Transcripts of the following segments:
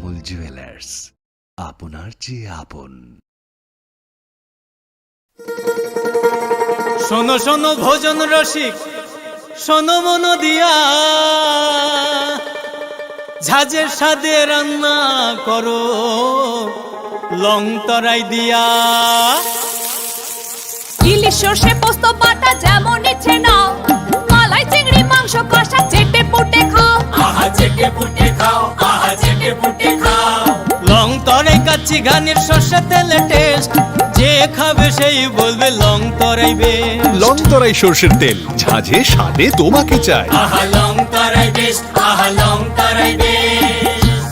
কমল jewellers, আপনার চেয়ে আপন। শোনো শোনো ভোজন রসিক, শোনো মন দিয়া, ঝাঁঝের স্বাদে রান্না করো লং তরাই দিয়া। ইলিশ সর্ষে পোস্ত বাটা যেমন ইচ্ছে নাও, মালাই চিংড়ি মাংস কষা চেটে পুটে খাও, আহা চেটে পুটে খাও, আহা চেটে পুটে খাও। লং তরাই কাচ্চি ঘানির সর্ষে তেলে টেস্ট, যে খাবে সেই বলবে লং তরাই বেশ। লং তরাই সর্ষের তেল, ঝাঁঝে স্বাদে তোমাকে চাই। আহা লং তরাই বেশ, আহা লং তরাই বেশ।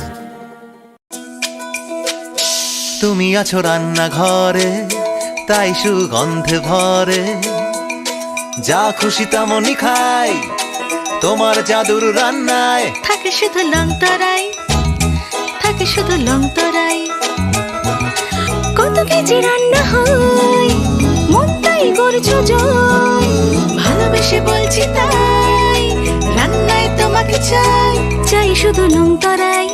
তুমি আছো রান্নাঘরে, তাই সুগন্ধে ভরে, যা খুশি তেমনই খাই তোমার জাদুর রান্নায়। থাকে শুধু লং তরাই, থাকে শুধু লং তরাই। কত কেজি রান্না হয়, মনটাই করছো জয়, ভালোবেসে বলছি তাই, রান্নায় তোমাকে চাই, চাই শুধু লং তরাই,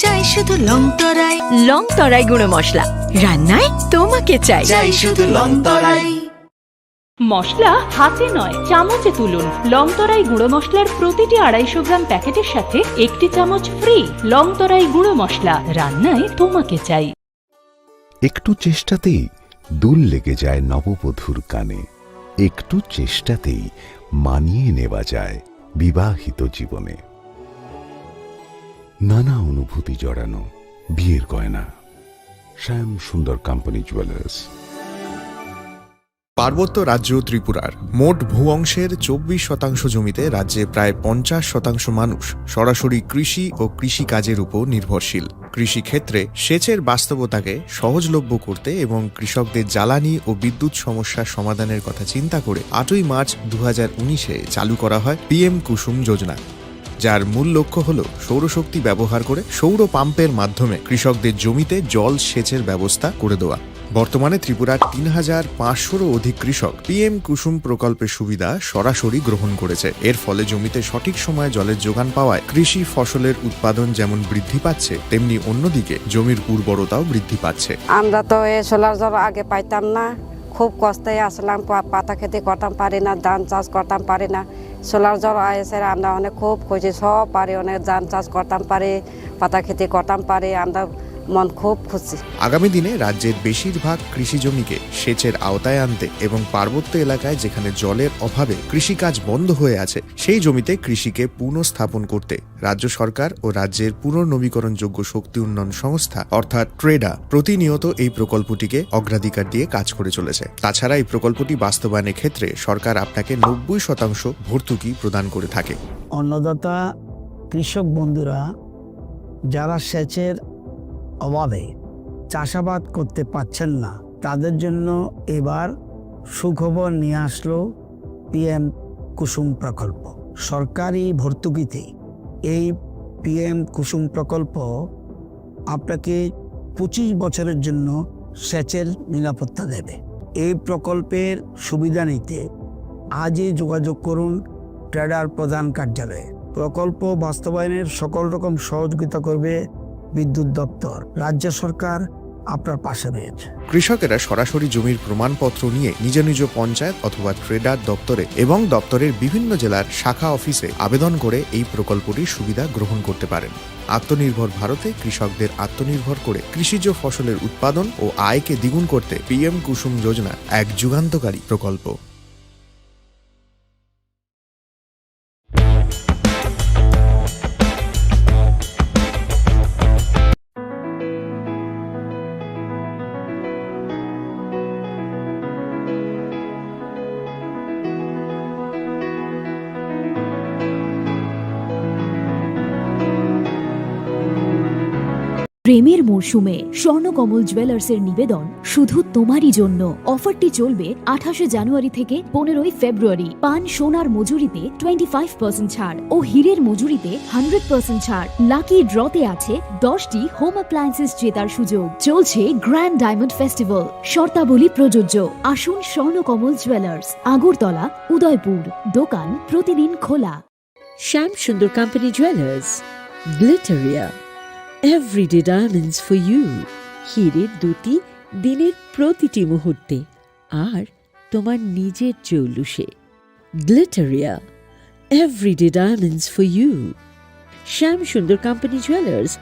চাই শুধু লং তরাই। লং তরাই গুঁড়ো মশলা, রান্নায় তোমাকে চাই, চাই শুধু লং তরাই। মশলা হাতে নয় চামচে তুলুন। লং তরাই গুঁড়ো মশলার প্রতিটি 250 গ্রাম প্যাকেটের সাথে 1টি চামচ ফ্রি। লং তরাই গুঁড়ো মশলা, রান্নায় তোমাকে চাই। একটু চেষ্টাতেই দুল লেগে যায় নববধূর কানে, একটু চেষ্টাতেই মানিয়ে নেওয়া যায় বিবাহিত জীবনে। নানা অনুভূতি জড়ানো বিয়ের গয়না। শ্যাম সুন্দর কোম্পানি জুয়েলার্স। পার্বত্য রাজ্য ত্রিপুরার মোট ভূ অংশের 24% জমিতে রাজ্যে প্রায় 50% মানুষ সরাসরি কৃষি ও কৃষিকাজের উপর নির্ভরশীল। কৃষিক্ষেত্রে সেচের বাস্তবতাকে সহজলভ্য করতে এবং কৃষকদের জ্বালানি ও বিদ্যুৎ সমস্যার সমাধানের কথা চিন্তা করে 8ই মার্চ 2019-এ চালু করা হয় PM কুসুম যোজনা, যার মূল লক্ষ্য হল সৌরশক্তি ব্যবহার করে সৌর পাম্পের মাধ্যমে কৃষকদের জমিতে জল সেচের ব্যবস্থা করে দেওয়া। বর্তমানে ত্রিপুরার 3500-রও অধিক কৃষক PM কুসুম প্রকল্পের সুবিধা সরাসরি গ্রহণ করেছে। এর ফলে জমিতে সঠিক সময়ে জলের যোগান পাওয়ায় কৃষি ফসলের উৎপাদন যেমন বৃদ্ধি পাচ্ছে, তেমনি অন্যদিকে জমির উর্বরতাও বৃদ্ধি পাচ্ছে। আমরা তো এই সোলার জল আগে পাইতাম না, খুব কষ্টে আসলাম, পাতা খেতে করতাম পারি না, ধান চাষ করতাম পারি না। সোলার জল এসে আমরা অনেক খুব খুশি, সব পারি, অনেক ধান চাষ করতাম পারি, পাতা খেতে করতাম পারি, আমরা মন খুব খুশি। আগামী দিনে রাজ্যের বেশিরভাগ কৃষি জমিকে সেচের আওতায় আনতে এবং পার্বত্য এলাকায় যেখানে জলের অভাবে কৃষিকাজ বন্ধ হয়ে আছে, সেই জমিতে কৃষিকে পুনঃস্থাপন করতে রাজ্য সরকার ও রাজ্যের পুনর্নবীকরণযোগ্য শক্তি উন্নয়ন সংস্থা অর্থাৎ ট্রেডা প্রতিনিয়ত এই প্রকল্পটিকে অগ্রাধিকার দিয়ে কাজ করে চলেছে। তাছাড়া এই প্রকল্পটি বাস্তবায়নের ক্ষেত্রে সরকার আপনাকে 90% ভর্তুকি প্রদান করে থাকে। অন্নদাতা কৃষক বন্ধুরা যারা সেচের অভাবে চাষাবাদ করতে পারছেন না, তাদের জন্য এবার সুখবর নিয়ে আসলো PM কুসুম প্রকল্প। সরকারি ভর্তুকিতে এই PM কুসুম প্রকল্প আপনাকে 25 বছরের জন্য সেচের নিরাপত্তা দেবে। এই প্রকল্পের সুবিধা নিতে আজই যোগাযোগ করুন ট্রেডার প্রধান কার্যালয়ে। প্রকল্প বাস্তবায়নের সকল রকম সহযোগিতা করবে বিদ্যুৎ দপ্তর। রাজ্য সরকার আপনার পাশে রয়েছে। কৃষকেরা সরাসরি জমির প্রমাণপত্র নিয়ে নিজ নিজ পঞ্চায়েত অথবা ট্রেডার দপ্তরে এবং দপ্তরের বিভিন্ন জেলার শাখা অফিসে আবেদন করে এই প্রকল্পটির সুবিধা গ্রহণ করতে পারেন। আত্মনির্ভর ভারতে কৃষকদের আত্মনির্ভর করে কৃষিজ ফসলের উৎপাদন ও আয়কে দ্বিগুণ করতে PM কুসুম যোজনা এক যুগান্তকারী প্রকল্প। প্রেমের মরশুমে স্বর্ণকমল জুয়েলার্সের নিবেদন শুধু তোমারই জন্য। অফারটি চলবে 28 জানুয়ারি থেকে 15 ফেব্রুয়ারি। পান সোনার মজুরিতে 25% ছাড় ও হীরের মজুরিতে 100% ছাড়। লাকি ড্রতে আছে 10টি হোম অ্যাপ্লায়েন্সেস জেতার সুযোগ। চলছে গ্র্যান্ড ডায়মন্ড ফেস্টিভ্যাল, শর্তাবলী প্রযোজ্য। আসুন স্বর্ণকমল জুয়েলার্স, আগরতলা, উদয়পুর। দোকান প্রতিদিন খোলা। Shyam Sundar company jewellers, Glitteria, everyday diamonds for you. হীরের দুটি দিনের প্রতিটি মুহূর্তে আর তোমার নিজের জৌলুসে। Glitteria, everyday diamonds for you. Shyam Sundar company jewellers.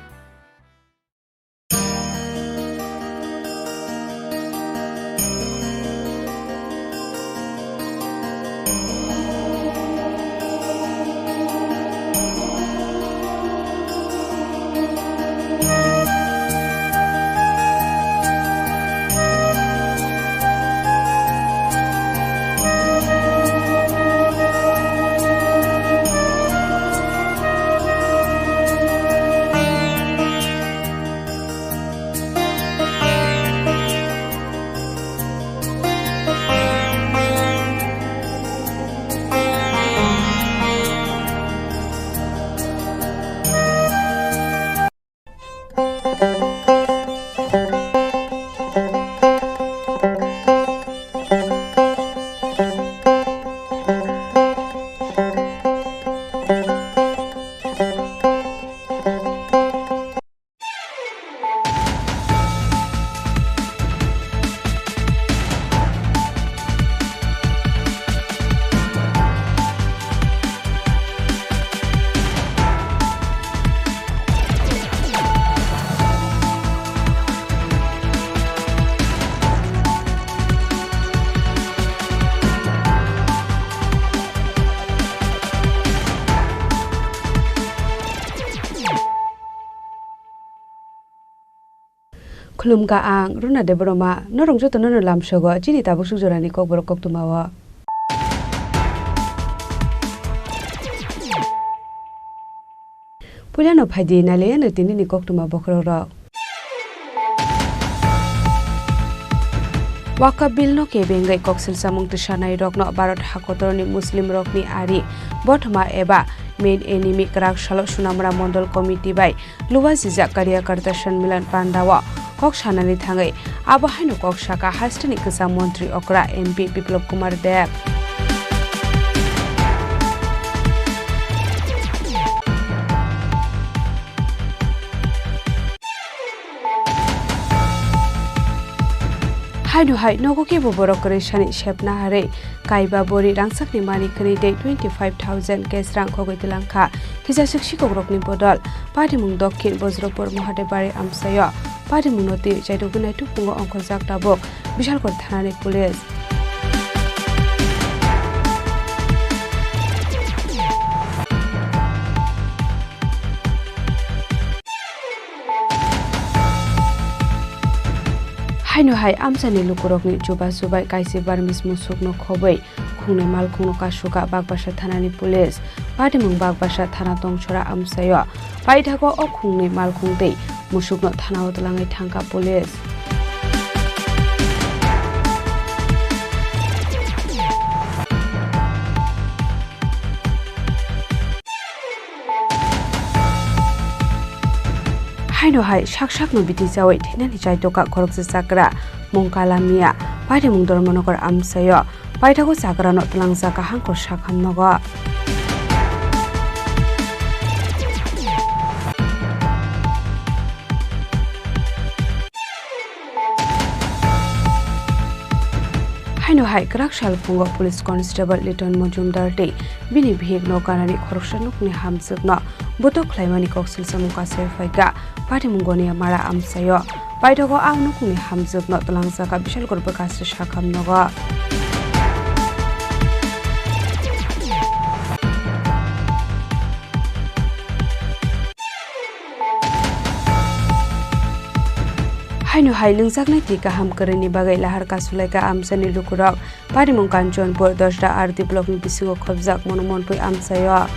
Khulumka ang runa de broma norong joto nono lamsogo chini tabuk sujorani kokborok koktumawa. Pulano phaidi nale no tinini koktuma bokroro. Waka bill no ke bengai koksil samung tishanai rokno Bharat hakotorni Muslim rokni ari bothma eba main enemy krak shalo sunamra mondol committee bai luwa jija karyakarta sanmilan pandawa kok sanani thangai abahaino kok saka hastani kisa mantri okra MP Biplop Kumar Deb. Hainu hai nogo ke borok kore shani shepna hare kaiba bori rangsakni mani khani de 25,000 cash rang khogoi tilangkha kisa sakshi kogrokni bodol pari mung dokhin bojropur mahadebari amsayo pari mung noti chaidogunai tupungo onkhojak tabok bishalkor thanani police. Haino hai amsani lukurokni juba subai kaisi barmis musukno khobai khungne malkhungno kasuka bagbasa thanani police patimung bagbasa thana tongchora amsayo paithago o khungne malkhungtei musukno thana otlangai thangka police. Haino hai shak no biti jawai thinani chaitoka khorokse sakra mongkala mia pari mung dormonokor amsayo paithago sakra no tlangjaka hangkor sakhamnogo. Haino hai krak salpungo police constable Liton Mojumdar te bini bheg no kanani khoroksa nukni hamjukno botok khlaimani koksil samuka sefaiga pari mungoni mara amsayo paithago ang nukni hamjukno tlangjaka bishal korba kasri sakhamnogo. Haino hai lungjaknai ti kaham korani bagai lahar kasulaika amsani lukurok parimung Kanchanpur 10 arti block ni bisingo khobjak monomonpui amsayo.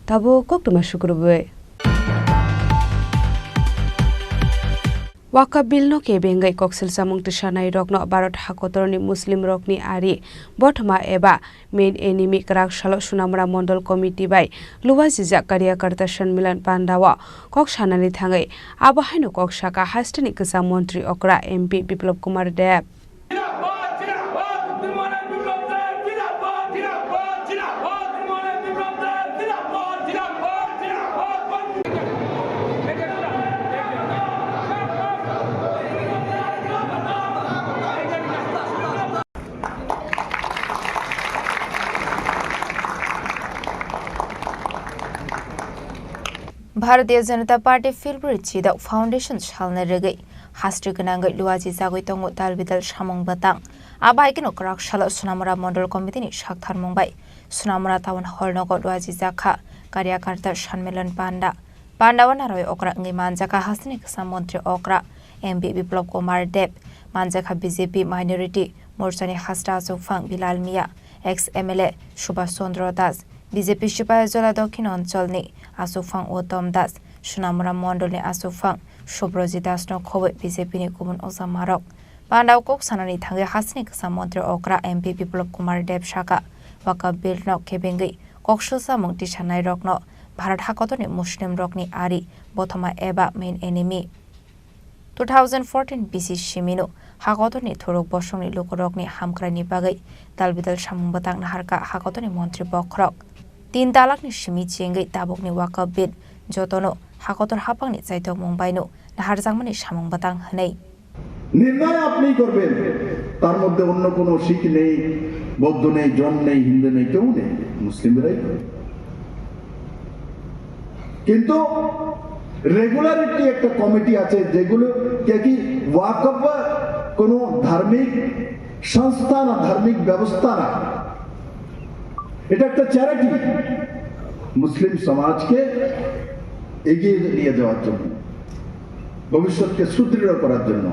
Tabo koktuma shukurube. Waka bill no ke bengai koksil samung tishanai rokno Bharat hakotorni Muslim rokni ari bothma eba main enemy krak shalo sunamra mondol committee bai luwa jija karyakarta sanmilan pandawa kok sanani thangai abahaino kok saka hastani kisa mantri okra MP Biplop Kumar Deb. Bharatiya Janata party फिलब्रि चिदाव foundation सालने रगै हास्ट्रि गनांगै लुवाजी जागै तंगो दालबिदाल सामंग batang abai kino krak shala sunamura mondol committee ni sakthar mungbai sunamura town hall nogo lुवाजी jakha karyakarta সম্মেলন pandawana roy okra ngi manjaka hasini ksa মন্ত্রী okra MP Biplab Kumar Deb manjaka BJP minority morchani hasta sofang bilal mia ex MLA Subhash Chandra Das BJP Sepahijala দক্ষিণ অঞ্চলনি আসুফাং উত্তম Das Sonamura মন্ডলনি আসুফাং Subrajit Das নখবৈ BJP ni gumun osamarok pandaw kok sanani thange hasini ksa মন্ত্রী okra MP Biplab Kumar Deb shaka waka bill no kebengai koksusa mungti sanai rokno bharat hakotoni muslim rokni ari bothoma eba main enemy 2014 BC Shimino hakotoni thorok bosongni lokorokni hamkrani bagai dalbidal samung batang naharka hakotoni মন্ত্রী bokrok 3 talakni shimi chengai tabokni waka bid jotono hakotor hapangni chaito mungbaino naharjangmani samung batang hanei নির্ণয় আপনি করবেন তার মধ্যে অন্য কোনো শিখ নেই বৌদ্ধ নেই জৈন নেই হিন্দু নেই কেউ নেই মুসলিমরাই কিন্তু রেগুলারিটি একটা কমিটি আছে যেগুলো কি ওয়াকফ কোনো ধার্মিক সংস্থা না ধার্মিক ব্যবস্থা না এটা একটা চ্যারিটি মুসলিম সমাজকে এগিয়ে নিয়ে যাওয়ার জন্য ভবিষ্যৎকে সুদৃঢ় করার জন্য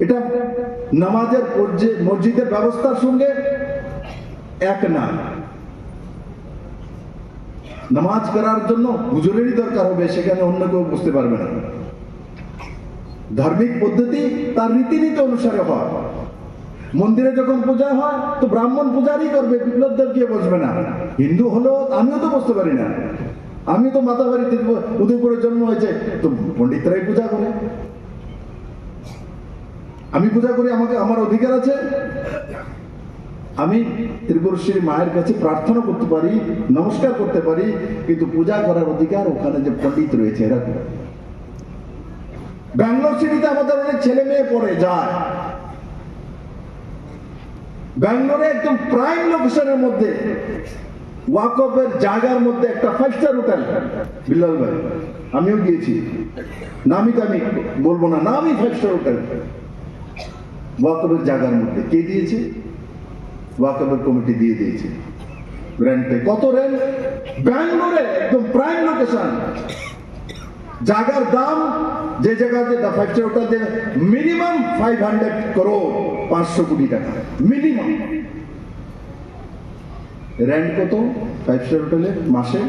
এটা নামাজের মসজিদের ব্যবস্থার সঙ্গে এক না নামাজ করার জন্য হুজুরেরই দরকার হবে সেখানে অন্য কেউ বুঝতে পারবে না ধার্মিক পদ্ধতি তার রীতিনীতি অনুসারে হয় মন্দিরে যখন পূজা হয় তো ব্রাহ্মণ পূজারই করবে বিপ্লব দেব গিয়ে বসবে না হিন্দু হলেও আমিও তো বসতে পারি না আমি তো মাতাবাড়িতে উদয়পুরে জন্ম হয়েছে তো পণ্ডিতরাই পূজা করে আমি পূজা করি আমাকে আমার অধিকার আছে আমি ত্রিপুরেশ্বরী মায়ের কাছে প্রার্থনা করতে পারি নমস্কার করতে পারি কিন্তু পূজা করার অধিকার ওখানে যে পণ্ডিত রয়েছে এরা ব্যাঙ্গালোর সিটিতে আমাদের অনেক ছেলে মেয়ে পড়ে যায় ব্যাঙ্গালোরে একদম প্রাইম লোকেশনের মধ্যে ওয়াকফের জায়গার মধ্যে একটা 5-স্টার হোটেল বিল্লাল ভাই আমিও গিয়েছি নামি আমি বলবো না নামি 5-স্টার হোটেল ওয়াকফের জায়গার মধ্যে কে দিয়েছে ওয়াকফের কমিটি দিয়ে দিয়েছে রেন্টে কত রেন্ট ব্যাঙ্গালোরে একদম প্রাইম লোকেশন জায়গার দাম যে জায়গাতে 5-স্টার হোটেল মিনিমাম 500 crore 500 কোটি টাকা মিনিমাম রেন্ট কত 5-স্টার হোটেলে মাসে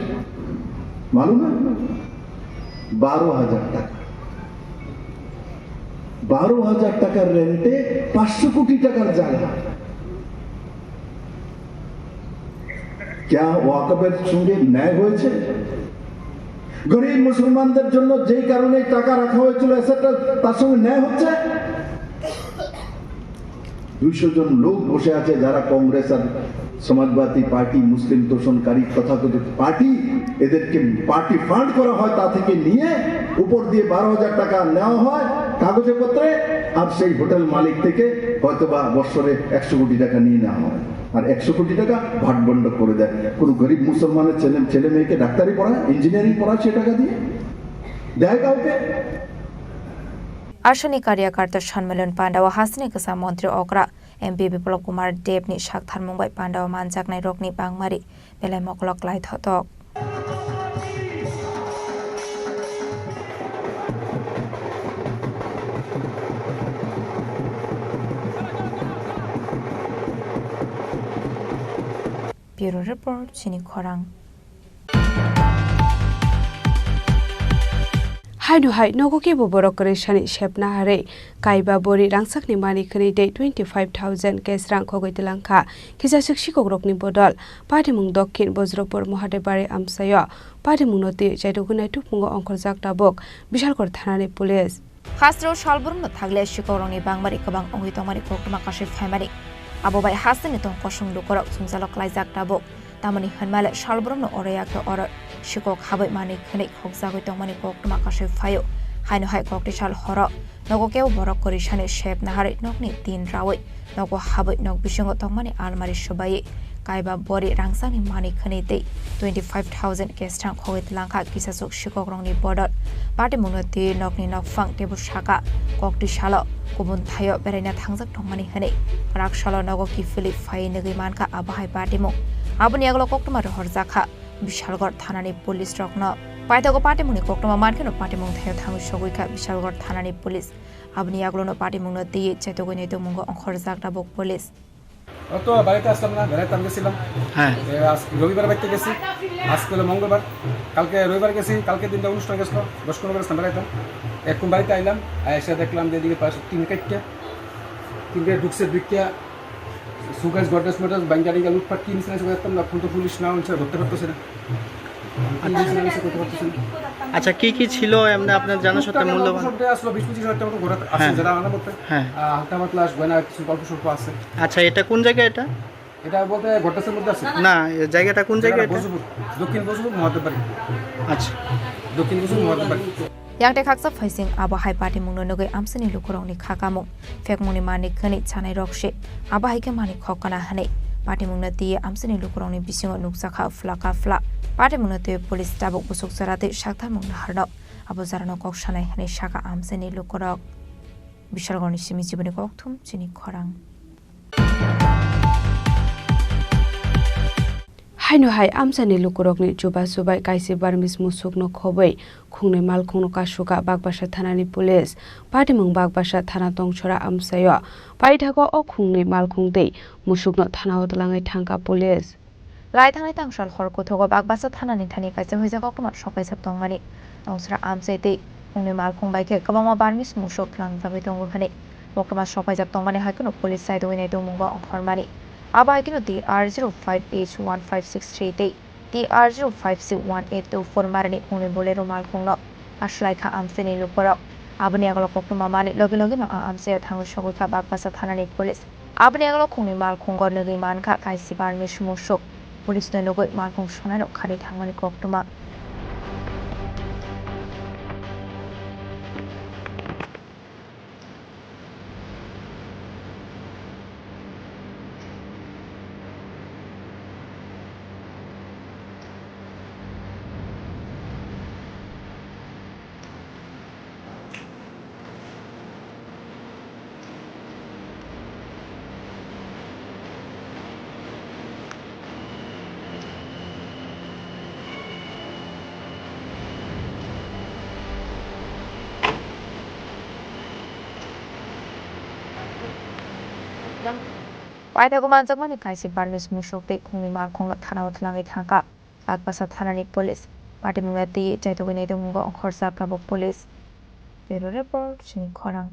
মালুম না 12,000 টাকা 12,000 টাকার রেন্টে 500 কোটি টাকার জায়গা क्या ওয়াকফের সঙ্গে ন্যায় হয়েছে গরিব মুসলমানদের জন্য যেই কারণে টাকা রাখা হয়েছিল সেটা তার সঙ্গে ন্যায় হচ্ছে 200 জন লোক বসে আছে যারা কংগ্রেস আর সমাজবাদী পার্টি মুসলিম তোষণকারী তথাকথিত পার্টি এদেরকে পার্টি ফান্ড করা হয় তা থেকে নিয়ে উপর দিয়ে 12,000 টাকা নেওয়া হয় কাগজে পত্রে আর সেই হোটেল মালিক থেকে হয়তো বা বছরে 100 কোটি টাকা নিয়ে নেওয়া হয় আর 100 কোটি টাকা ভাটবন্ড করে দেয় কোন গরিব মুসলমানের ছেলে মেয়েকে ডাক্তারি পড়ায় ইঞ্জিনিয়ারিং পড়ায় সে টাকা দিয়ে দেয় কাউকে आशनी कार्यकर्ता सम्मेलन पाण्डावा हास्ने कसा मन्त्री ओक्रा MP विप्लव कुमार देवनी साकथार मुंबई पाण्डावा मानजाकनाय रोकनी बांगमारी बेलाय मकलक लाय थतक ब्यूरो रिपोर्ट चिनी खोरां हाइनु हाइ नगोके बोबरक रेशानि शेपना हारे काइबा बोरी रांसाकनि मानिखनि दे 25,000 केस रां खगैतलांखा किजा शिक्षि कग्रकनि बदल पाटिमुं दक्षिण बज्रपुर महादेबारि आमसाय पाटिमुं नति जायदुगुनाय तुपुंगो अंखरजाक दाबक बिशालकर थानानि पुलिस हास्रो सालबुरनो थागले शिकरंनि बांगमारि गोबां अंगितमारि कोकमा काशि फाइमारि आबोबाय हासनि तं कसुं लुकरक सुंजालक लायजाक दाबक तामनि हनमाले सालबुरनो अरयाके अर शिকক हाबै मानि खनै खगजागै तंमानि कोकमा काशि फायो हाइनो हाइ कोकटिसाल हर नगोकेव बरक करिसानि शेप नाहारै नगनि 3 रावै नगो हाबै नग बिसंग तंमानि आलमारि सुबायै kaiba bori rangsani mani khani te 25,000 kestang khowit langkha kisasuk shikokrongni bodot party munati nokni nokfang tebu shaka kokti shalo kubun thayo berena thangjak thongmani hani rak shalo nogo ki philip phai negi manka abahai party mo abuni aglo koktuma horjakha bishalgor thanani police rokno paithago party muni koktuma mankeno party mung thayo thangu shoguika bishalgor thanani police abuni aglo no party munati chetogoi to mungo khorjak dabok police তো বাড়িতে আসলাম না বেড়াইতে আমি গেছিলাম হ্যাঁ রবিবার বাড়িতে গেছি আজকে হলো মঙ্গলবার কালকে রবিবার গেছি কালকে দিনটা অনুষ্ঠান গেছিল 10-15 গেছিলাম বেড়াইতাম এখন বাড়িতে আইলাম এসে দেখলাম যে এদিকে পাশে তিনটে ঢুকছে দুইটা সুগাস গডেস মোটর বাঙ্গারি গা লুটপাট কি নিছে দেখতাম না ফোন তো পুলিশ না হচ্ছে ধরতে পারতেছে না আচ্ছা কি কি ছিল এমনি আপনার জানা সত্ত্বে মূল্যবান সবটা আসলো 20-25 হাজার টাকা মতো ঘোরা আছে যারা আনা করতে হ্যাঁ হালকা পাতলা গয়না কিছু গল্প সল্প আছে আচ্ছা এটা কোন জায়গা এটা বলতে ঘটনার মধ্যে আছে না এই জায়গাটা কোন জায়গা বজুপুর দক্ষিণ বজুপুর মহাদেববাড়ি আচ্ছা দক্ষিণ বজুপুর মহাদেববাড়ি yakte khaksa phaising aba hai party mungno nogai amsini lukurongni khakamu fekmuni mani khani chanai rokshe aba hai ke mani khokana hane party mungna ti amsini lukurongni bisingo nuksakha flaka fla party mungna te police tabuk busuk sarate shakthar mungna harno abo jarano koksanai hane shaka amsini lukurok bishargoni simi jiboni kokthum chini khorang haino hai amsani lukurokni juba subai kaisi barmis musukno khobai khungnai malkhungno kasuka bagbasa thanani police patimung bagbasa thana tongchora amsayo paithago o khungnai malkhungtei musukno thana hotlangai thangka police lai thangai tangsal hor kothogo bagbasa thanani thani kaisa hoija kokma sokai sap tongmani tongchora amsaite khungnai malkhung baike kabama barmis musuk langjabai tongo khani kokma sokai sap tongmani haikono police side winai tongmungo onkhormani abai kino TR05H1563 te TR05C1824 marani khungnai bolero malkhungno aslaikha amseni lukorok abani aglo kokma mani logi logi no amse thangu shogukha bagbasa thanani police abani aglo khungnai malkhungor nogi mankha kaisi barmis musuk police no nogoi malkhung sonano khari thangmani koktuma paithago manjakmani kaisi barmis musukte khungnai malkhungno thana hotlangai thangka bagbasa thanani police party mungati chaitogoi nei mungo khorsa kabok police bureau report Chini Khorang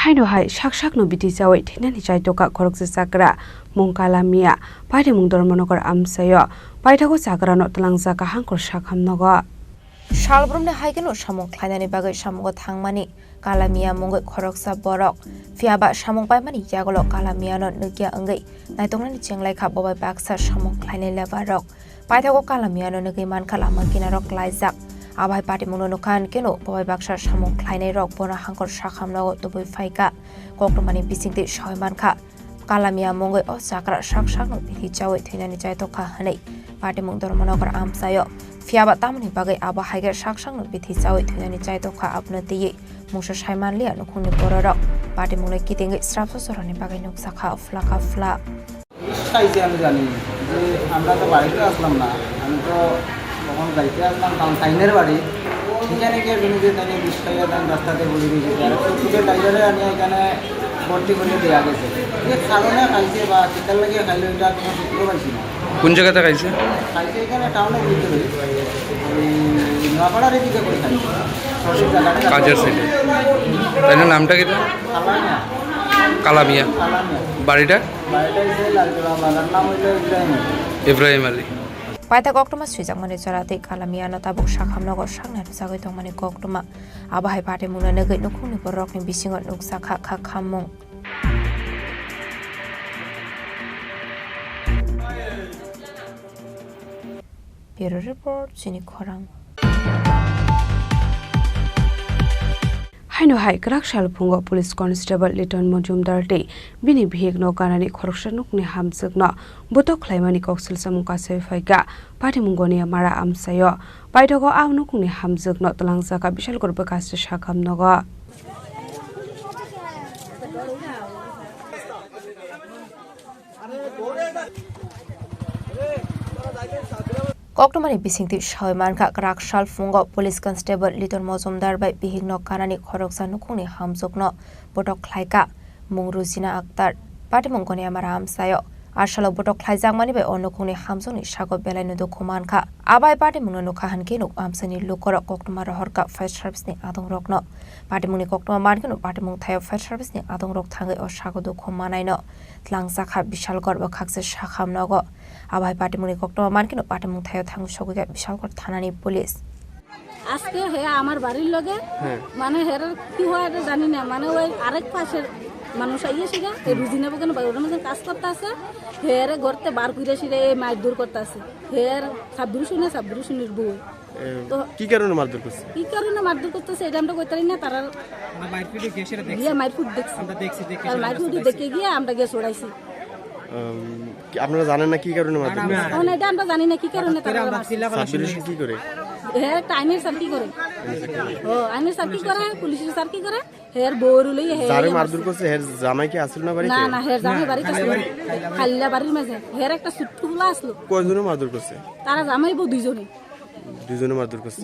haino hai shakshakno biti jawai thinani chaitoka khorokje chakra mungkala mia party mung dormonokor amsayo paithago chakrano tlangjaka hangkor sakhamnogo shalbrumne haikeno samung khlainani bagai samungo thangmani kalamia mungai khoroksa borok fiaba samung paimani yagolo kalamia no nukia angai naitongnani chenglai kha bobai baksa samung khlainai lebarok paithago kalamia no nukai man khalama kinarok laijak abai party mungno nokhan keno bobai baksa samung khlainai rok bona hangkor sakhamno toboi phaika koktomani bisingte soiman kha kalamia mungai o chakra saksak no bithi chawai thinani chaitokha hanai party mung dormonokor amsayo fiaba tamni bagai aba haiger saksak no bithi chawai thinani chaitokha apnati mungsa saimanlia nukhuni bororok party mungai kitingai strapso sorani bagai nuksakha flaka fla সাইজে আমি জানি যে আমরা তো বাড়িতে আসলাম না আমি তো তখন যাইতে আসলাম কারণ টাইনের বাড়ি সেখানে গিয়ে বিনিয়োগ জানি বিষয়ে রাস্তাতে বলে দিয়েছে আর ফুটের টাইগারে আমি এখানে ভর্তি করে দেওয়া গেছে এই কারণে খাইছে বা চিকার লাগিয়ে খাইলে এটা কোনো সূত্র পাইছি না কোন জায়গাতে খাইছে খাইছে এখানে টাউনের ভিতরে ওই নোয়াপাড়ার এদিকে করে খাইছে সঠিক জায়গাটা কাজের সাইডে তাই না নামটা কি কালামিয়া বাড়িটা Ibrahim Ali paita koktoma sujakmani charate kalamia no tabuk sakhamnogor sakna jagoi tongmani koktoma abahai party mungna nogai nukhungni borokni bisingo nuksakha khamung bureau report Chini Khorang haino hai krak shal phungo police constable Liton Mojumdar te bini bhig no kanani khoroksa nukni hamjak no botok khlaimani koksil samung kasai phaiga pati mungoni mara amsayo paitogo amnukni hamjak no talangjaka bishal korba kasra shakam nogo Koktomani bisingti shaimanka krakshal fungo police constable Liton Mojumdar bai bihigno kanani khoroksa nukungni hamjokno botok khlaika mungruzina aktar pati mungoni amara amsayo ashalo botok khlaijangmani bai onukungni hamjoni sago belaino dokumanka abai pati mungno nukhahan ke nuk amsani lukoro koktoma rohorka fire service ni adong rokno pati mungni koktoma margino pati mung thayo fire service ni adong rok thangai o sago dokumanaino tlangsakha bishal gorba khakse sakhamnogo আবাই পাটিমুনি কোক্তমা মানকিনো পাটিমুং থায়ো থাং সগুগে বিশালগড় থানানি police আজকে হে আমার বাড়ির লগে মানে হের কি হয় এটা জানি না মানে ওই আরেক পাশের মানুষ আইয়েছিল এই রুজি নেব কেন ওর মধ্যে কাজ করতে আছে হেরে গড়তে বার কইরাছিল এই মাছ দূর করতে আছে হের সাবরুশুনের বউ তো কি কারণে মারধর করছে কি কারণে মারধর করতেছে এটা আমরা কইতারি না তারা মারপিটে গেছেরা দেখছি গিয়া মারপিট দেখছি আমরা দেখছি আর মারপিট দেখে গিয়া আমরা গিয়ে ছড়াইছি আপনারা জানেন না কি কারণে মারধর করছে না এটা আমরা জানি না কি কারণে তারা সাবরুশু কি করে হের টাইমের সার কি করে ও আইনের সার কি করে পুলিশের সার কি করে হের বউরু লই হে যারে মারধর করছে হের জামাই কি আসল না বাড়িতে না না হের জামাই বাড়িতে আসল খাল্লা বাড়ির মাঝে হের একটা সুট্টু ফুলা আসলো কয়জনে মারধর করছে তারা জামাই বউ দুইজনে মারধর করছে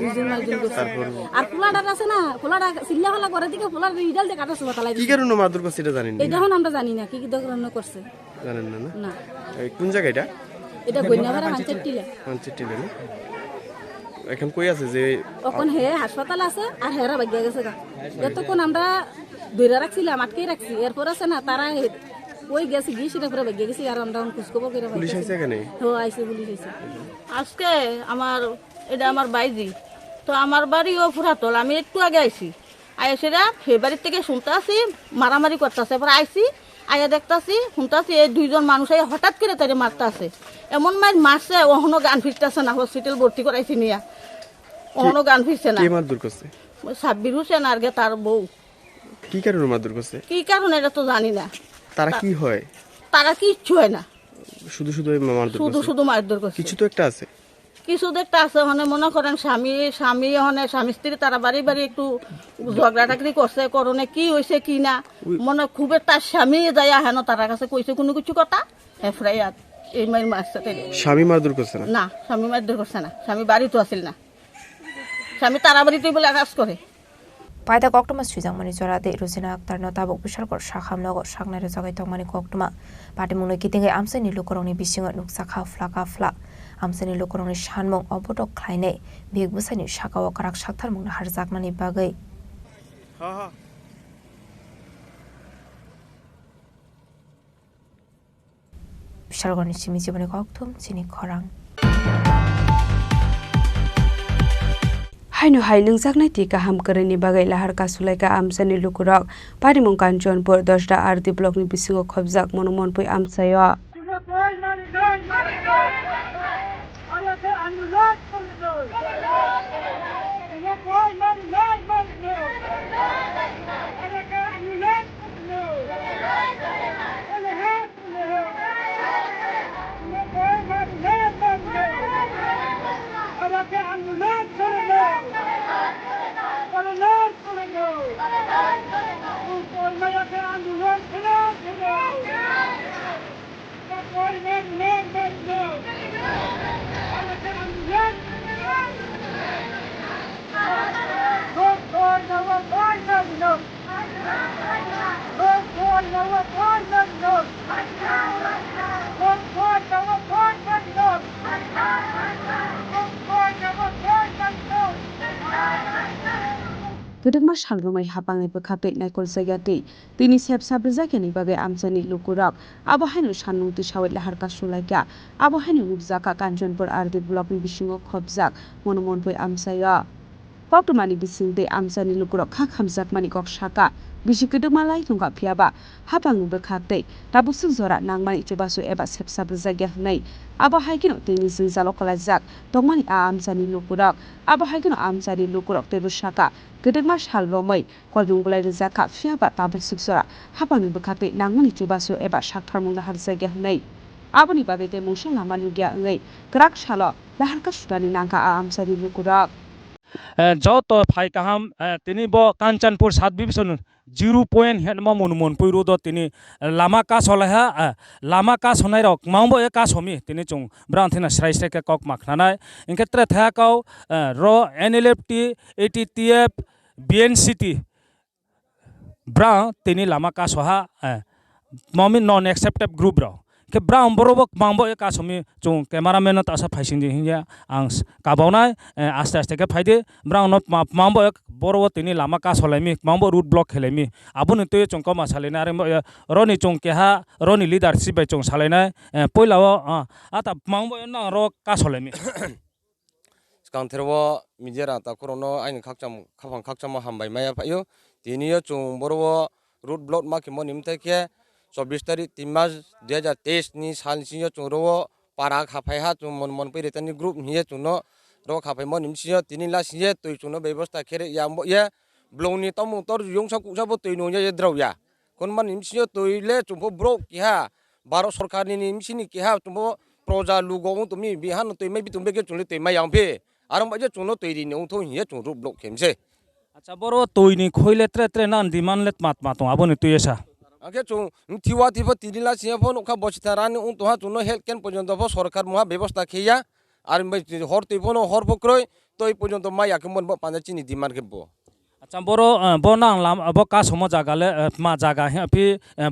তারপর আর ফুলাটা আছে না ফুলাটা সিল্লা হলা করে দিকে ফুলার রিডাল দে কাটা সুবা তালাই কি কারণে মারধর করছে এটা জানেন না এটা এখন আমরা জানি না কি কি কারণে করছে জানেন না না কোন জায়গা এটা গন্যাপাড়া মানচিটিলে না এখন কই আছে যে এখন হে হাসপাতাল আছে আর হেরা ভাগ্য গেছে গা এতক্ষণ আমরা ধরে রাখছিলাম আটকে রাখছি এরপর আছে না তারা ওই গেছে গিয়ে সেটা পুরো ভাগ্য গেছে আর আমরা খোঁজ খবর করে পুলিশ আইছে এখানে আইছে পুলিশ আইছে আজকে এটা আমার বাইজি তো আমার বাড়িও ফুরাতল আমি একটু আগে আইছি আইসেরা সেই বাড়ির থেকে শুনতে আসি মারামারি করতেছে এবার আইসি আয়া দেখতেছি শুনতেছি এই দুইজন মানুষ হঠাৎ করে তাদের মারতে আছে এমন মারছে ওহনো গান ফিরতেছে না হসপিটাল ভর্তি করাইছি নিয়া ওহনো গান ফিরছে না সাব্বির হোসেন আর গে তার বউ কি কারণে মারধর করছে কি কারণে এটা তো জানি না তারা কি হয় তারা কিচ্ছু হয় না শুধু মারধর করছে শুধু মারধর করছে কিছু তো একটা আছে কিছু দেখতে আছে মানে মনে করেন স্বামী স্ত্রী তারা বাড়ি একটু ঝগড়া টাকরি করছে করণে কি হয়েছে কি না মনে খুব তার স্বামী যাই হেন তার কাছে কইছে কোনো কিছু কথা হেফরাইয়াত এই মায়ের মারছে স্বামী মারধর করছে না স্বামী মারধর করছে না স্বামী বাড়ি তো আসিল না স্বামী তারা বাড়িতে বলে কাজ করে পায়দা কক্টমা সুইজাংমানি জরাতে রুজিনা আক্তার নতাবক বিশালগড় সাখামনগর সাগনারে জগাই তংমানি কক্টমা পাটিমুনো কিতিঙ্গে আমসানি লুকরংনি बिसिङो नुकसाखा फ्ला আমসানি লুকরংनि सानमं अबटक ख्लायनाय बिग बुसानि साकाव काराक साक्थार मुंनो हारजाकनानि बागै बिशलगढ़नि सिमी जीवनी कक्थुम चिनी खरां हाइनो हाइ लुंजाकनाय ति गाहाम करेनि बागै लाहार कासुलाइका आमसानि लुकुरक पारिमुं कान्चनपुर 10टा आरती ब्लकनि बिसिङो खबजाक मनमनपै आमसायो Gedengma salrumai hapangai bekapit naikol sagati tini sep sabrjakeni bagai amsani lukurak abo hainu sanung tisawet lahar kasulaika abo hainu ubjaka Kanchanpur ardi blokni bisingo khobjak monomonpoi amsaya Poktomani bisingte amsani lukurak khakhamjak mani kok saka Bishikuduk malai tungka piaba habang bekate tabu suzora nangmani cobasu eba sepsa bezagya nei aba haikino tini sinzalo kalajak tongmani amsani lukurok aba haikino amsani lukurok tebu shaka gedegma shalromai kolbung bulai rezaka piaba tabu suzora habang bekate nangmani cobasu eba shaktarmung harjagya nei abani babete mungshang lamani gya nei gerak shalo laharka sudani nangka amsani lukurok যত phi কাহাম তিনি ব কাঞ্চনপুর সাত division 0 point হেনমা মনমন পৈরুদ তিনি লামা কাজ হলাইহা লামা কাজ হনাই rock মাউবো এ কাজ হমি তিনি চুং brown thinner স্রাই স্রাইকে cock মাখনানাই ইনক্ষেত্রে থাকাও র এনএলএফটি এটিটিএফ বিএনসিটি ব্রাউন তিনি লামা কাজ হহা মমি নন एक्सेप्टेड ग्रुप র ke brown borobok mangbo e kasomi chung cameraman ta sa phaising di hiya ang kabawnai aste aste ke phaide brown not mangbo borobo tini lama ka solaimi mangbo root block khelaimi abuni to chung koma salena are roni chung ke ha roni leadership bai chung salena poilao ata mangbo na ro ka solaimi skang therbo mijera ta korono ain khakcham hambai maya phayo tini yo chung borobo root block ma kimo nimte ke 24 तारिख 3 मार्च 2023 नि सालसियो चुरो पारा खाफाइहा चु मन पैरेतनि group हिए चुनो रो खाफाइ म निमसियो तिनि लासिए तै चुनो व्यवस्था खेरे यामबो ये ब्लौनि तमु तर योंसा कुसाबो तैनो ये द्रौया कोनमा निमसियो तैले चुबो ब्रोक किहा भारत सरकारनि निमसिनि किहा चुबो प्रजा लुगौ तुमि बिहान तैमै बितुमबे के चुले तैमै यामबे आरम बाजे चुनो तैरि नौथो हिए चुरो ब्लॉक खेमसे अच्छा बरो तैनि खोइले त्रे नान दिमान लेत मात आबोनि तैसा आगे चुं थिवा थिवा तिनिला सियाफो नखा बसितारानि उन तोहा चुनो हेल्थ केन पर्यन्त सरकार मुहा व्यवस्था खेया आर हर तैफोनो हर फक्रय तै पर्यन्त माइ आकमन पांजाचिनि डिमान्ड खेबो अच्छा बरो बनां लाम अब का सम जागाले मा जागा हे फि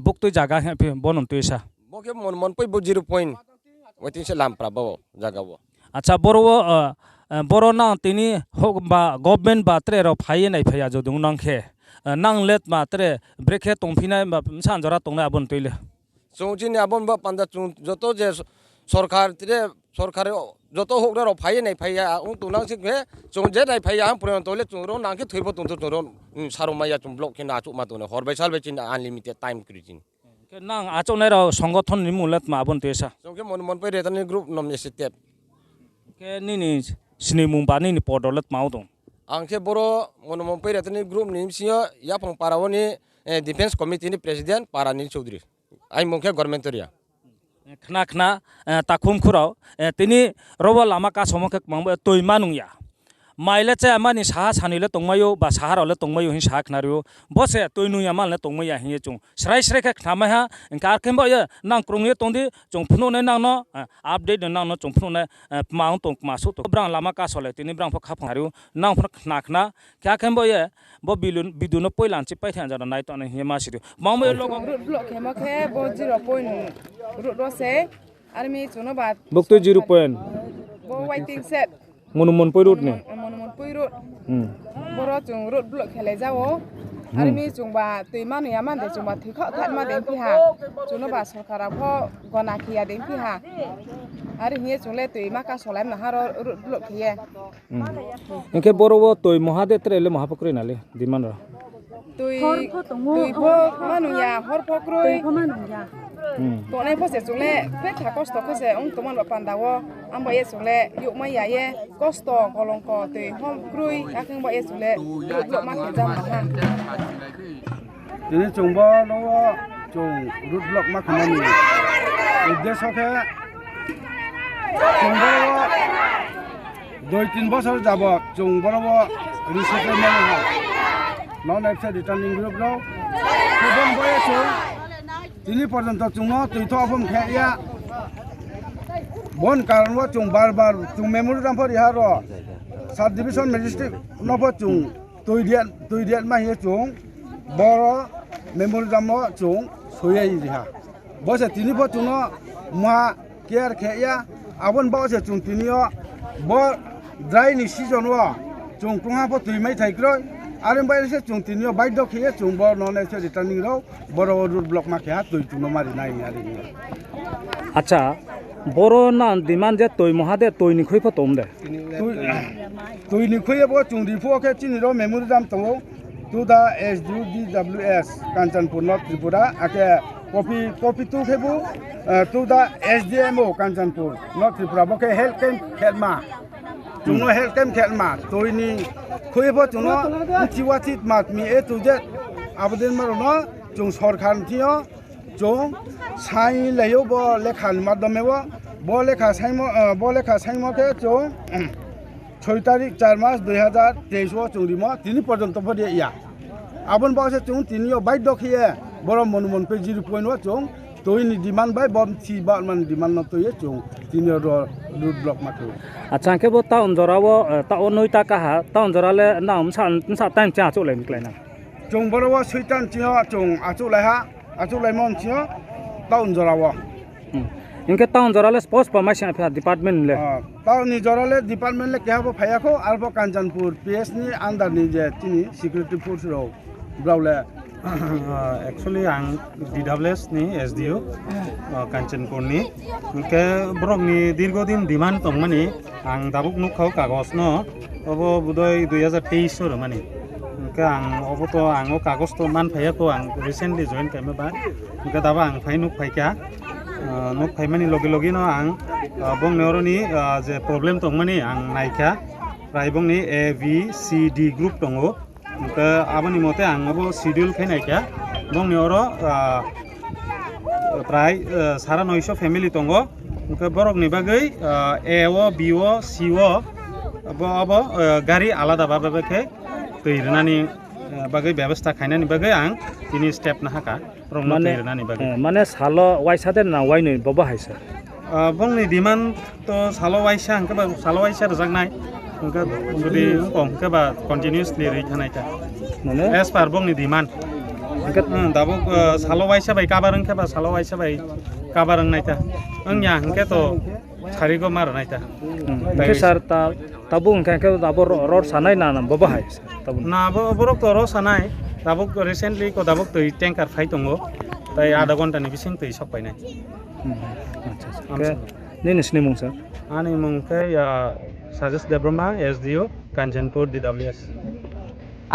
बुक्तै जागा हे फि बनन तैसा बके मन पै 0 पॉइंट वतिसे लामप्रा बो जागाबो अच्छा बरो ना तिनि बा गभर्नमेन्ट बा त्रे रो फाइ नाइ फैया जदुं नंखे नां लेट मात्रे ब्रेके तंफिनाय सानजरा तंना आबन तैले जोंजिनि आबन बा पांजा चुं जतो जे सरकार जतो होग्रा रो फाइ नाइ फाइया उन तुनां सिखे जों जे नाइ फाइया हम पुरन तोले चुंरो नांके थैबो तुंतो चुंरो सारुमाया चुं ब्लॉक के नाचु मातोने हरबाय सालबाय चिन अनलिमिटेड टाइम क्रिजिन के नां आचोनाय रो संगठन नि मुलत मा आबन तैसा जोंके मन पे रेतनि ग्रुप नम एसेटेप के निनि स्नि मुंबानि नि पदलत माउ दं आंखे बरो मनमन पैरातनि ग्रुप निमसियो याफं पारावनि डिफेंस कमिटी नि प्रेसिडेंट पारानि चौधरी आइ मुखे गवर्नमेंट रिया खना ताखुम खुराव तिनि रबो लामा का समखे मांबो तोयमा नुया माइले चे मानि साहा सानिले तंगमायो बा साहारावले तंगमायो हिं साहा खनारियो बसे तोयनुया मालने तंगमाया हिं चुं स्राय स्रायखे खनामाहा इंकार केमबो ये नां क्रुंगे तंदि चुं फुनोने नांनो अपडेट नांनो चुं फुनोने माउ तंग मासु तो ब्रां लामा का सले तिनि ब्रां खाफारियो नां फर खना क्या केमबो ये बो बिदुनो पयलांचि पाइथान जाना नाइ तने हिं मासिरियो माउमो लोगो ब्लॉक हेमखे बो 0 पॉइंट रुट रोसे आर्मी चुनो बात बुकतो 0 पॉइंट बो वाइटिंग सेट मनमन पैरुट ने मनमन पैरुट बरो चुं रुट ब्लॉक खेले जाओ आर्मी चुंबा तैमा नया मानदे चुंबा थैखा थारमा देंफिहा चुनोबा सरकारा भ गनाखिया देंफिहा आरो हिए चुंले तैमा का सलाम नहार रुट ब्लॉक हिए इनके बरोबो तै महादे त्रेले महापक्रै नाले दिमान र तै मानुया हर फक्रै मानुया तोने फसे चुंले पेथा कष्ट खसे उन तमान पान्दावो आंबा ये चुंले युमाया ये कष्ट गलंक तै हम क्रुइ आखंबा ये चुंले रुट मा जाम हा तिनि चुंबो नो चुं रुट ब्लॉक मा खामानि उद्देश्य के चुंबो 2-3 বছর যাব চুংবরবো রিসেটলমেন্ট নন এক্সেড রিটার্নিং গ্রুপ रो প্রথম বয়সে তিনি পর্যন্ত চুং তৈথ অফম খেয়া বন কারণ চুং বারবার চুং মেমোরিয়াম ফর ইহার সাব ডিভিশন ম্যাজিস্ট্রেট নফ চুং তৈরিয়ান মাহিয়ে চুং বড় মেমোরিয়াম চুং সইয়াই রিহা বসে তিনি ফর চুং মা কেয়ার খেয়া আবন বসে চুং তিনিও ब ड्राइनि सिजन व चुं तुहा प तुइमै थाइक्रो आरो बायसे चुं तिनियो बायद खेये चुं ब नन एसे रिटार्निं रो बरो रुट ब्लॉक मा खेहा तुइ तुनो मारि नाइ आरि अच्छा बरो ना डिमान्ड जे तोय महादे तोय निखै फतम दे तुइ निखै ब चुं रिफो के चिनि रो मेमोरियाम तो to the SDWS Kanchanpur North Tripura ake copy to hebu to the SDMO Kanchanpur North Tripura boke health camp khelma jungno health camp khelma toini khoibo jungno chiwati mat mi e to je abaden marono jung sorkar thiyo jung sai layo bo lekhan madame bo lekha saimo ke jung 6 তারিখ 4 মাস 2023 চৌরিম তিনি পর্যন্ত ফিরে ইয়া আবন বাসে চুং তিনিও বাইদ খিয়ে বড় মনুমন পে 0.1 চুং তৈনি ডিমান্ড বাই বম থি বামান ডিমান্ড নতয়ে চুং তিনিও রুট ব্লক মাথু আচ্ছা কে বো টাউন জরাবো টাউন নইতা কাহা টাউন জরালে নাম সা টাইম চা চলে নিকলাইনা চুং বড় সৈতান চিও চুং আচু লাইমন চিও টাউন জরাবো इनके टाउन जराले स्पोर्ट्स परमिशन अफेयर डिपार्टमेंट ले टाउन नि जराले डिपार्टमेंट ले केहाबो फायाखो आरबो कांचनपुर पीएस नि अंडर नि जे तिनि सिक्युरिटी फोर्स रो ब्रावले एक्चुअली आं डीडब्ल्यूएस नि एसडीओ कांचनपुर नि इनके ब्रक नि दीर्घदिन डिमांड तंगमानि आं दाबुक नुखाव कागज न अबो बुदय 2023 रो माने इनके आं अबो तो आंगो कागज तो मान फायाखो आं रिसेंटली जॉइन कैमेबा इनके दाबा आं फाइ नुख फाइका नुक फाइमानि लगे लगे न आं बंग नेरनि जे प्रॉब्लेम तंगमानि आं नायखा प्राय बंगनि A B C D group दंगो इनके आबानि मते आं अबो शिड्यूल खाय नायखा बंग नेर प्राय 950 फैमिली दंगो इनके बरकनि बागै ए ओ बी ओ सी ओ अब गाड़ी आलादा बाबाखे दैरनानि बागै व्यवस्था खायनानि बागै आं तिनि स्टेप नाहाका रंना दैरनानि बागै माने सालो वाइसादे ना वाइनै बबा हायसा बंनि डिमांड तो सालो वाइसा अंके बा सालो वाइसा रजागनाय अंके जुदि कम के बा कंटिन्यूअसलि रै थानायका माने एस पार बंनि डिमांड अंके दाबो सालो वाइसा बाय काबारं के बा सालो वाइसा बाय काबारं नायता अंया अंके तो सारिगो मार नायता के सर ताबु अंके के दाबो रोड सानाय ना बबा हायसा ताबु ना बरक तो रो सानाय दाबो रिसेंटली को दाबो दै टैंकार फाइ दंगो ताई आधा घंटानि बिसिं दै सफायनाय अच्छा निनिसनि मुं सर आनि मुंखै साजेस देब्रमा एसडीओ कांचनपुर डीडब्ल्यूएस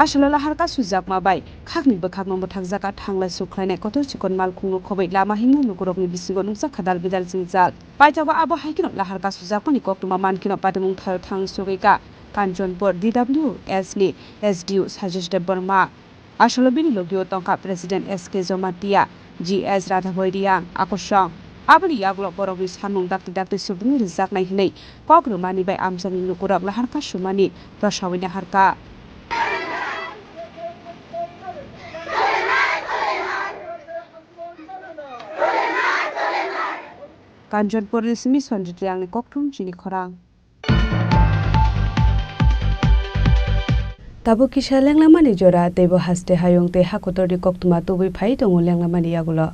आसला लाहारका सुजाक माबाय खाखनि बखाक नम्बर थागजाका थांला सुख्लायनाय कत चिकन माल खुंनो खबै लामा हिंनो नुगरकनि बिसिगो नुजा खादाल बिदाल जिंजाल पाइजाबा आबो हाइकिनो लाहारका सुजाकनि कक्तुमा मानकिनो पादमुं थां सुगैका कांचनपुर डीडब्ल्यूएस नि एसडीओ साजेस देब्रमा आसला बिनि लोगियो तंका president SK Jamatia GS Radha भैरिया आकर्षण आबनि यागलो बरगनि सानमुं दाक्ति सुबुंनि रिजाकनाय हिनै कग्रुमानि बाय आमजानि नुगरक लाहारका सुमानि रसावैना हारका कांचनपुर रेसिमी सन्जित्रियांनि कक्टुम चिनि खरां ताबो किसा लेंलामानि जरा देबो हास्ते हायंते हाकोतरनि कक्तुमा तुबै फाइ दङ लेंलामानि यागुलो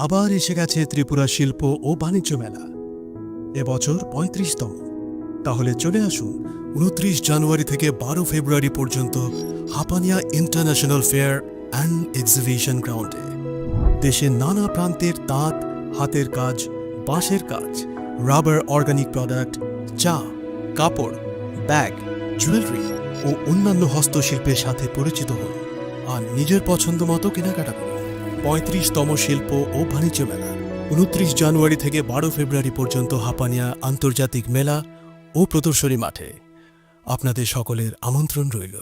আবার এসে গেছে ত্রিপুরা শিল্প ও বাণিজ্য মেলা এবছর 35তম তাহলে চলে আসুন 29 জানুয়ারি থেকে 12 ফেব্রুয়ারি পর্যন্ত Hapania international fair and exhibition গ্রাউন্ডে দেশের নানা প্রান্তের তাঁত হাতের কাজ বাঁশের কাজ রাবার অর্গানিক প্রোডাক্ট চা কাপড় ব্যাগ জুয়েলারি ও অন্যান্য হস্তশিল্পের সাথে পরিচিত হন আর নিজের পছন্দ মতো কেনাকাটা করুন 35তম শিল্প ও বাণিজ্য মেলা 29 জানুয়ারি থেকে 12 ফেব্রুয়ারি পর্যন্ত হাপানিয়া আন্তর্জাতিক মেলা ও প্রদর্শনী মাঠে আপনাদের সকলের আমন্ত্রণ রইল।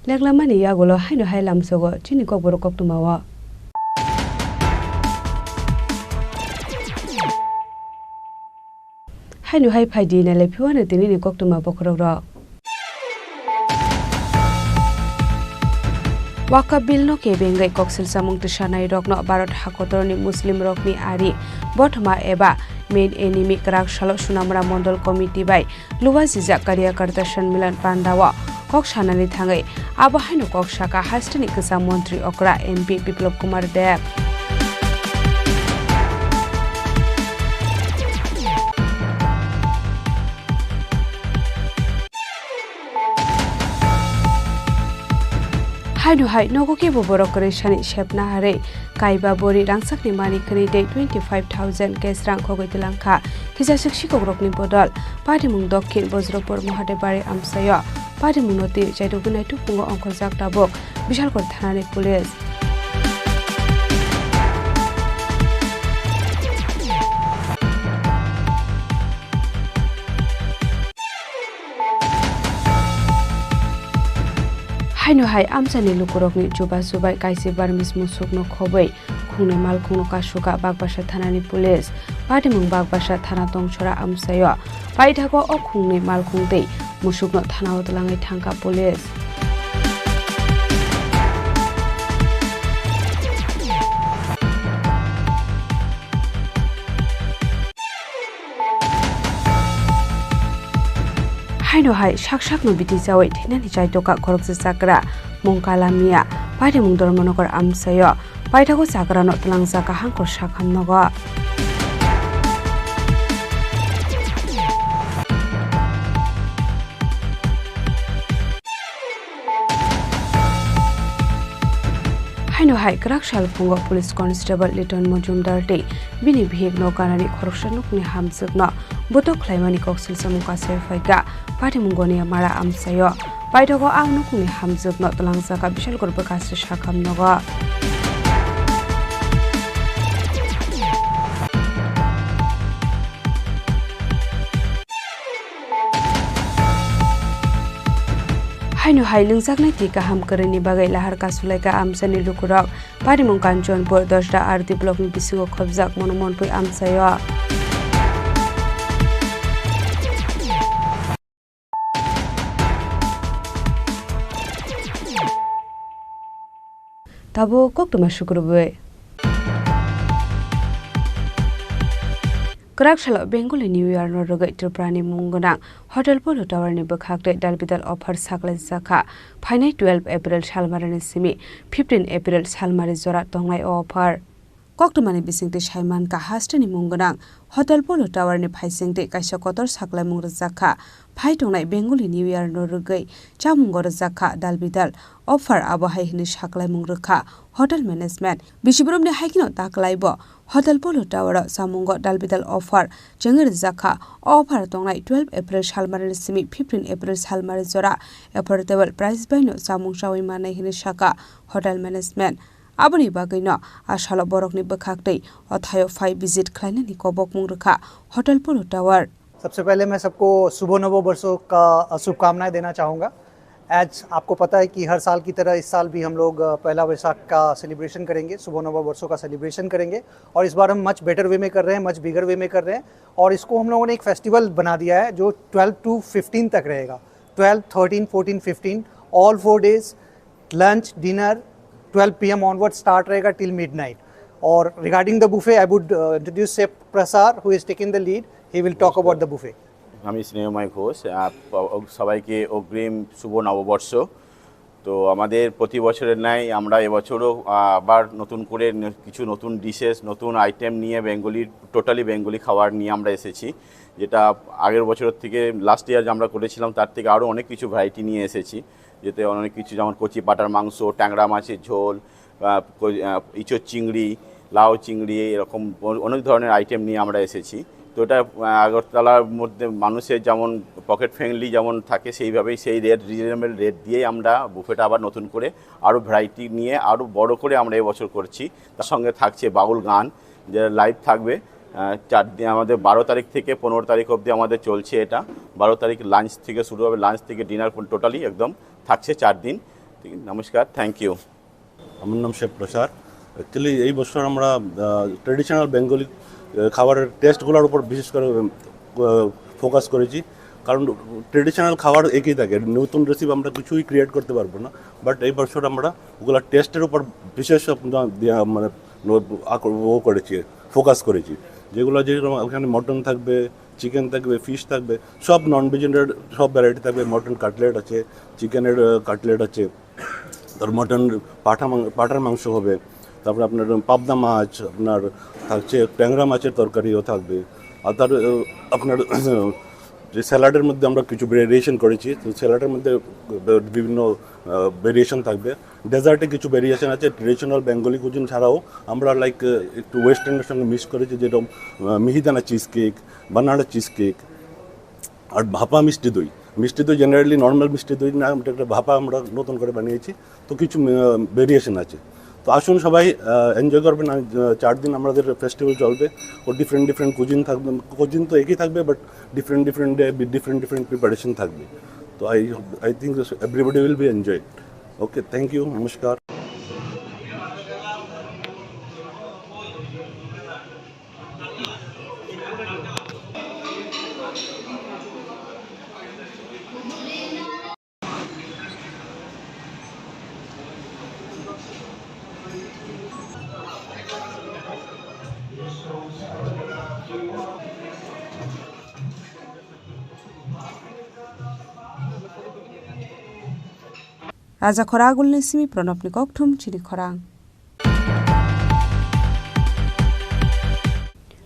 লেগলামানি ইয়াগুলো হাইনো হাই লামসগো চিনি ককবরক কক্তমাওয়া হাইনো হাই ফাইদি নালে ফিওয়ানো তিনি কক্তমা বখরক Waka bill no ke bengai koksil samung tishanai rokno Bharat hakotorni Muslim rokni ari bothma eba main enemy krak shalo sunamra mondol committee bai luwa jijak karyakarta sanmilan pandawa kok sanani thangai abo haino kok shaka hastani kasa mantri okra MP Biplop Kumar Deb Hainu hai nogo ke boborok koreshani shepna hare kaiba bori rangsakni mani khri dei 25,000 kes rang khogoi dilangkha kisa shikshi kogrokni bodol parimung dokhin bojropur mohadebari amsayo parimung noti jaidogunai tupungo onkhojak tabok bishalkor thanani police Haino hai amsani lukurokni juba subai kaisi barmis musukno khobai khungne mal khungno kasuka bagbasa thanani police patimung bagbasa thana tongchora amsayo paithako o khungne mal khungtei musukno thana otlangai thangka police Haino hai shak no biti jawai thinani jaitoka khorokse sakra mongkala mia paide mung dormonokor amsayo paithako sakra no tlangjaka hangkor sakhamnogo Haino hai krak salpungo police constable Liton Mojumdar te bini bhig no kanani khoroksanukni hamjukno botok khlaimani koksil samuka sefaika patimungoni mara amsayo paithako angnukni hamjukno tlangjaka bishal korba kasri sakhamnogo Haino hai lungjaknai ti kaham koreni bagai lahar kasulaika amsani lukurok parimung Kanchanpur 10 da arti block ni bisingo khobjak monomonpui amsayo Tabo koktoma shukurbe Karakshala Bengali New Year no rogai Tripurani mungonang Hotel Polo Tower ni bakhakte dalbidal offer saklai jaka phainai 12 April salmarani simi 15 April salmari jora tongnai offer Koktomani bisingte Saiman ka hastani mungonang Hotel Polo Tower ni phaisingte kaisa kotor saklai mung jaka phai tongnai Bengali New Year no rogai chamungor jaka dalbidal offer abahai hini saklai mung rokha Hotel Management Bishibromni haikino taklaibo Hotel Polo Tower samungo dalbidal offer jengir jaka offer tongnai 12 April salmari simi 15 April salmari jora affordable price baino samung sawi manai hini saka Hotel Management Aboni bagaino asalo borokni bakhaktei othayo 5 visit khlainani kobok mung rokha Hotel Polo Tower सबसे पहले मैं सबको शुभ नव वर्षों का शुभकामनाएं देना चाहूँगा आज आपको पता है कि हर साल की तरह इस साल भी हम लोग पहला वैशाख का सेलिब्रेशन करेंगे शुभ नव वर्षों का सेलिब्रेशन करेंगे और इस बार हम मच बेटर वे में कर रहे हैं मच बिगर वे में कर रहे हैं और इसको हम लोगों ने एक फेस्टिवल बना दिया है जो 12 to 15 तक रहेगा 12, 13, 14, 15 all 4 days lunch dinner 12 PM onward start रहेगा टिल मिडनाइट और regarding the buffet I would introduce chef Prasar who is taking the lead he will talk about the buffet আমি স্নেহময় ঘোষ সবাইকে অগ্রিম শুভ নববর্ষ তো আমাদের প্রতি বছরের ন্যায় আমরা এবছরও আবার নতুন করে কিছু নতুন ডিশেস নতুন আইটেম নিয়ে টোটালি বেঙ্গলি খাবার নিয়ে আমরা এসেছি যেটা আগের বছরের থেকে লাস্ট ইয়ার আমরা করেছিলাম তার থেকে আরও অনেক কিছু ভ্যারাইটি নিয়ে এসেছি যেতে অনেক কিছু যেমন কচি পাটার মাংস ট্যাংরা মাছের ঝোল ইঁচড় চিংড়ি লাউ চিংড়ি এরকম অনেক ধরনের আইটেম নিয়ে আমরা এসেছি তো এটা আগরতলার মধ্যে মানুষের যেমন পকেট ফ্রেন্ডলি যেমন থাকে সেইভাবেই সেই রিজনেবল রেট দিয়েই আমরা বুফেটা আবার নতুন করে আরও ভ্যারাইটি নিয়ে আরও বড় করে আমরা এবছর করছি তার সঙ্গে থাকছে বাউল গান যেটা লাইভ থাকবে 4 দিন আমাদের 12 তারিখ থেকে 15 তারিখ অবধি আমাদের চলছে এটা 12 তারিখ লাঞ্চ থেকে শুরু হবে লাঞ্চ থেকে ডিনার টোটালি একদম থাকছে 4 দিন ঠিক আছে, নমস্কার, থ্যাংক ইউ। আমার নাম শেখ প্রসাদ। অ্যাকচুয়ালি এই বছর আমরা ট্রেডিশনাল বেঙ্গলি খাবারের টেস্টগুলোর উপর বিশেষ করে ফোকাস করেছি, কারণ ট্রেডিশনাল খাবার একই থাকে, নতুন রেসিপি আমরা কিছুই ক্রিয়েট করতে পারবো না। বাট এই বছর আমরা ওগুলো টেস্টের উপর বিশেষ মানে করেছি, ফোকাস করেছি, যেগুলো যেরকম ওখানে মটন থাকবে, চিকেন থাকবে, ফিশ থাকবে, সব নন ভেজিটেরিয়ান সব ভ্যারাইটি থাকবে। মটন কাটলেট আছে, চিকেনের কাটলেট আছে, তার মটন পাঠার মাংস হবে, তারপরে আপনার পাবদা মাছ, আপনার থাকছে ট্যাংরা মাছের তরকারিও থাকবে। আর তার আপনার যে স্যালাডের মধ্যে আমরা কিছু ভেরিয়েশন করেছি, তো স্যালাডের মধ্যে বিভিন্ন ভেরিয়েশন থাকবে। ডেজার্টে কিছু ভেরিয়েশন আছে ট্রেডিশনাল বেঙ্গলি কুজিন ছাড়াও আমরা লাইক একটু ওয়েস্টার্নের সঙ্গে মিক্স করেছি, যেরকম মিহিদানা চিজ কেক, বানানা চিজ কেক, আর ভাপা মিষ্টি দই। মিষ্টি দই জেনারেলি নর্মাল মিষ্টি দই না, একটা ভাপা আমরা নতুন করে বানিয়েছি, তো কিছু ভেরিয়েশন আছে। তো আসুন সবাই এনজয় করবেন। 4 দিন আমাদের ফেস্টিভ্যাল চলবে, ও ডিফারেন্ট কুজিন থাকবে। কুজিন তো একই থাকবে, but different day different preparation থাকবে। তো I think everybody will be enjoy. Okay, thank you, নমস্কার। Raja Khoragul Nisimi Pronopni Koktum Chini Khorang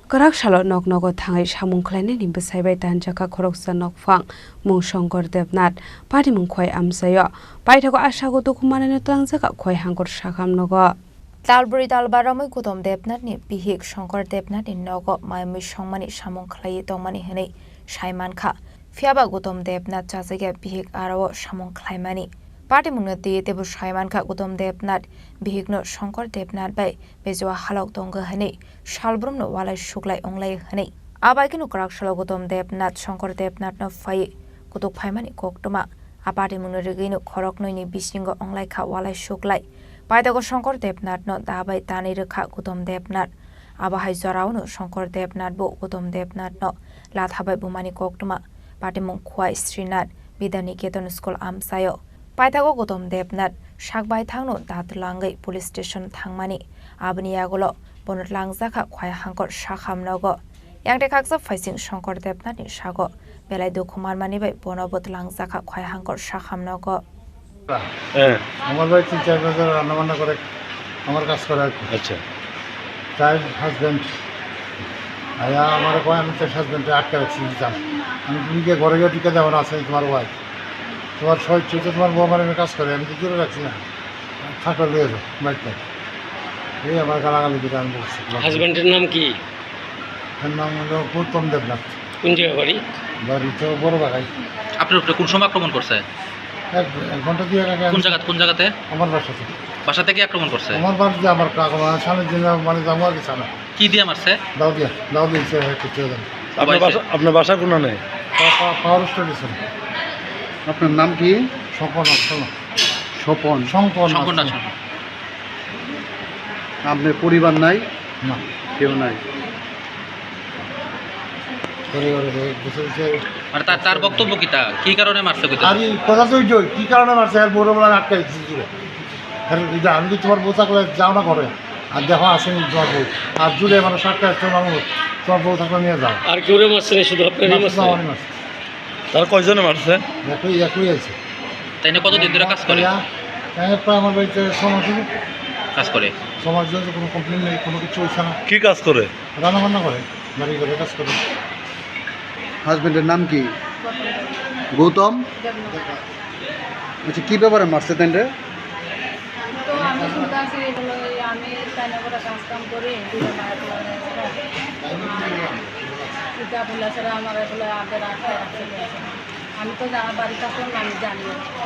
Korak Shalo Nok Nogo Tangai Shamung Klene Nimbe Saibai Tanjaka Koroksa Nokfang Mung Shongor Devnat Pati Mung Khoi Amsayo Paitago Ashago Dukumane Tanzaka Khoi Hangor Shakam Nogo Talburi Talbaramui Gudom Debnat ni Bihik Shongor Debnat in Nogo Maimi Shongmani Shamung Klai Domani Hene Shaiman Ka Fiaba Gudom Debnat Jazage Bihik Arawo Shamung Klaimani Party Munati Debu Shaiman Ka Gudom Debnat Bihik no Shongor Debnat Bay Bezua Halok Donga Hene Shalbrum no Wala Shuklai Onglai Hene Abakinu Krak Shalo Gudom Debnat Shongor Debnat no Fai Guduk Paimani Koktuma Apati Munurigino Korok no ni Bisingo Onglai Ka Wala Shuklai Paitago Shongor Debnat no Dabai Tani Reka Gudom Debnat Abahai Zorao no Shongor Debnat Bo Gudom Debnat no Lathabai Bumani Koktuma Party Munkwai Srinat Bidani Keton School Amsayo Paitago Gudom Debnat Shakbai Tangno Datlangai Police Station Tangmani Abniagolo Bonut Langzaka Kwai Hankor Shakham Nogo Yang Kaksa Facing Shongor Debnat in Shago Belai Dokuman Manibai Bonobot Langzaka Kwai Hankor Shakham Nogo আমার ভাই 3-4 বছর রান্না বান্না করে আমার কাজ করে। আচ্ছা, চাইল্ড হাজব্যান্ড আয়া আমার কয় আমি তো হাজব্যান্ডে আটকে রাখছি যান, আমি তুমিকে ঘরে গিয়ে টিকে যাবো না, আছে তোমার ওয়াইফ, তোমার সহ্য তোমার বউ আমার কাজ করে, আমি তো জোরে রাখছি না, থাকলে লিয়ে যাও বাড়িতে। এই আমার গালাগালি দিতে আমি বলছি। হাজব্যান্ডের নাম কি? এর নাম হলো গৌতম দেবনাথ। কোন জায়গা বাড়ি? বাড়ি তো বড় বাগাই। আপনার উপরে কোন সময় আক্রমণ করছে? এক ঘন্টা দিয়ে আগে। কোন জায়গাতে? আমার বাসাতে। বাসা থেকে আক্রমণ করছে? আমার বাড়িতে আমার স্বামীর জন্য মানে যাবো আর কিছু না। কি দিয়ে মারছে? দাও দিয়েছে কিছু। আপনার বাসা কোন নেই? Power station. আপনার নাম কি? স্বপন। আপনার পরিবার নাই? না, কেউ নাই। তার বক্তব্য কি কারণে মারছে? কথা তো কি কারণে মারছে আর বড় বড় আটকাই আমি তো তোমার বউ থাকলে যাও না করে, আর দেখো আসেনি তোমার বউ, আর জুড়ে মানে 7টা তোমার বউ থাকলে নিয়ে যাও। আর কেউ মারছে না, শুধু আপনারই মারছে? তার কয়জনে মারছে? একই আছে। তাই না? কতদিন ধরে কাজ করে? প্রায় আমার বাড়িতে সমাজ কাজ করে। সমাজ কোনো কমপ্লেন নেই, কোনো কিছু হয়েছে না। কি কাজ করে? রান্না বান্না করে, বাড়ি করে কাজ করে। হাজবেন্ডের নাম কি? গৌতম। আচ্ছা, কি ব্যাপারে মারছে তাই? আমি শুনতেছি আমি তাইনগরে কাজ কাম করি, আমার এগুলো আগে রাখায় রাখতে গেছে। আমি তো বাড়িতে আসলাম, আমি জানি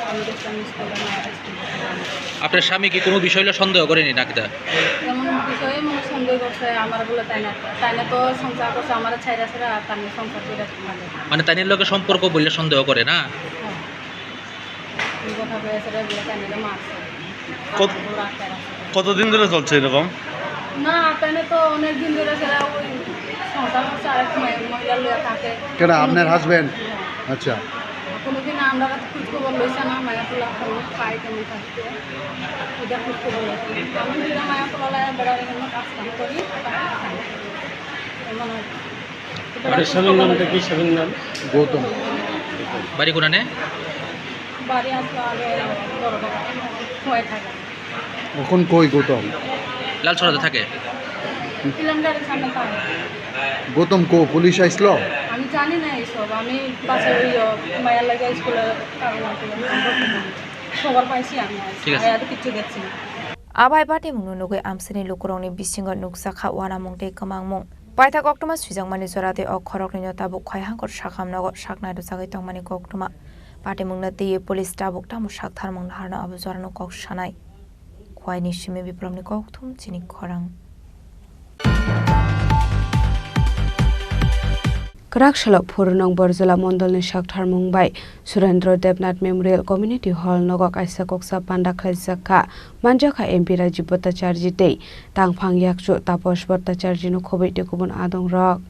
আমি আপনার স্বামী কি কোনো বিষয় সন্দেহ করেনি নাকি? এমন বিষয়ে সন্দেহ করছে আমার বলে তাইনে তো সংসার করছে, আমার ছাইরা ছাড়া তাই সংসার করে মানে তাইনের লোকের সম্পর্ক বললে সন্দেহ করে না? কি কথা কয়েছে রে বলে কেন মারছে কতদিন ধরে চলছে এরকম? না তাহলে তো অনেক দিন ধরে সেটা ওই সংসার করছে আরেক মহিলা লইয়া থাকে। কেন আপনার হাজবেন্ড? আচ্ছা, কোনোদিন আমরা খোঁজ খবর লইছে না, মায়াতলা পাই কেমন থাকতে ওইটা খোঁজ খবর লইছে। আমি দুটা মায়াতলা লাই বেড়ার জন্য কাজ কাম করি এমন স্বামীর নামটা কি? স্বামীর নাম গৌতম। বাড়ি কোনানে? বাড়ি আসলো আগে বড় বাবা হয়ে থাকে এখন কই গৌতম? লাল ছড়াতে থাকে। সিলিন্ডারের সামনে থাকে। গৌতম কো পুলিশ আইসলো? আমি জানি না এইসব, আমি পাশে ওই মায়ের লাগে স্কুলে খবর পাইছি আমি আর কিছু দেখছি না। Abai bati mung nunugui amsini lukurongni bisingo nuksakha wanamung tei kamangmung. Paita koktuma suijang mani zorate ok khorokni tabuk khaihangkor sakhamnago saknai dosagoi tongmani koktuma. Pati mungna tei police tabuk tamu saktharmung harna abuzarano kok sanai. Khwaini shimi bipromni koktum Chini Khorang. Krakshalo Phurnong Borzala Mondolni Shakhtar Mumbai Surendra Devnath Memorial Community Hall Nogok Aisa Koksa Panda Khaisaka Manjaka MP Rajiv Bhattacharya Dei Tangphang Yakchu Taposh Bhattacharya no Khobei de Kubun Adong Rok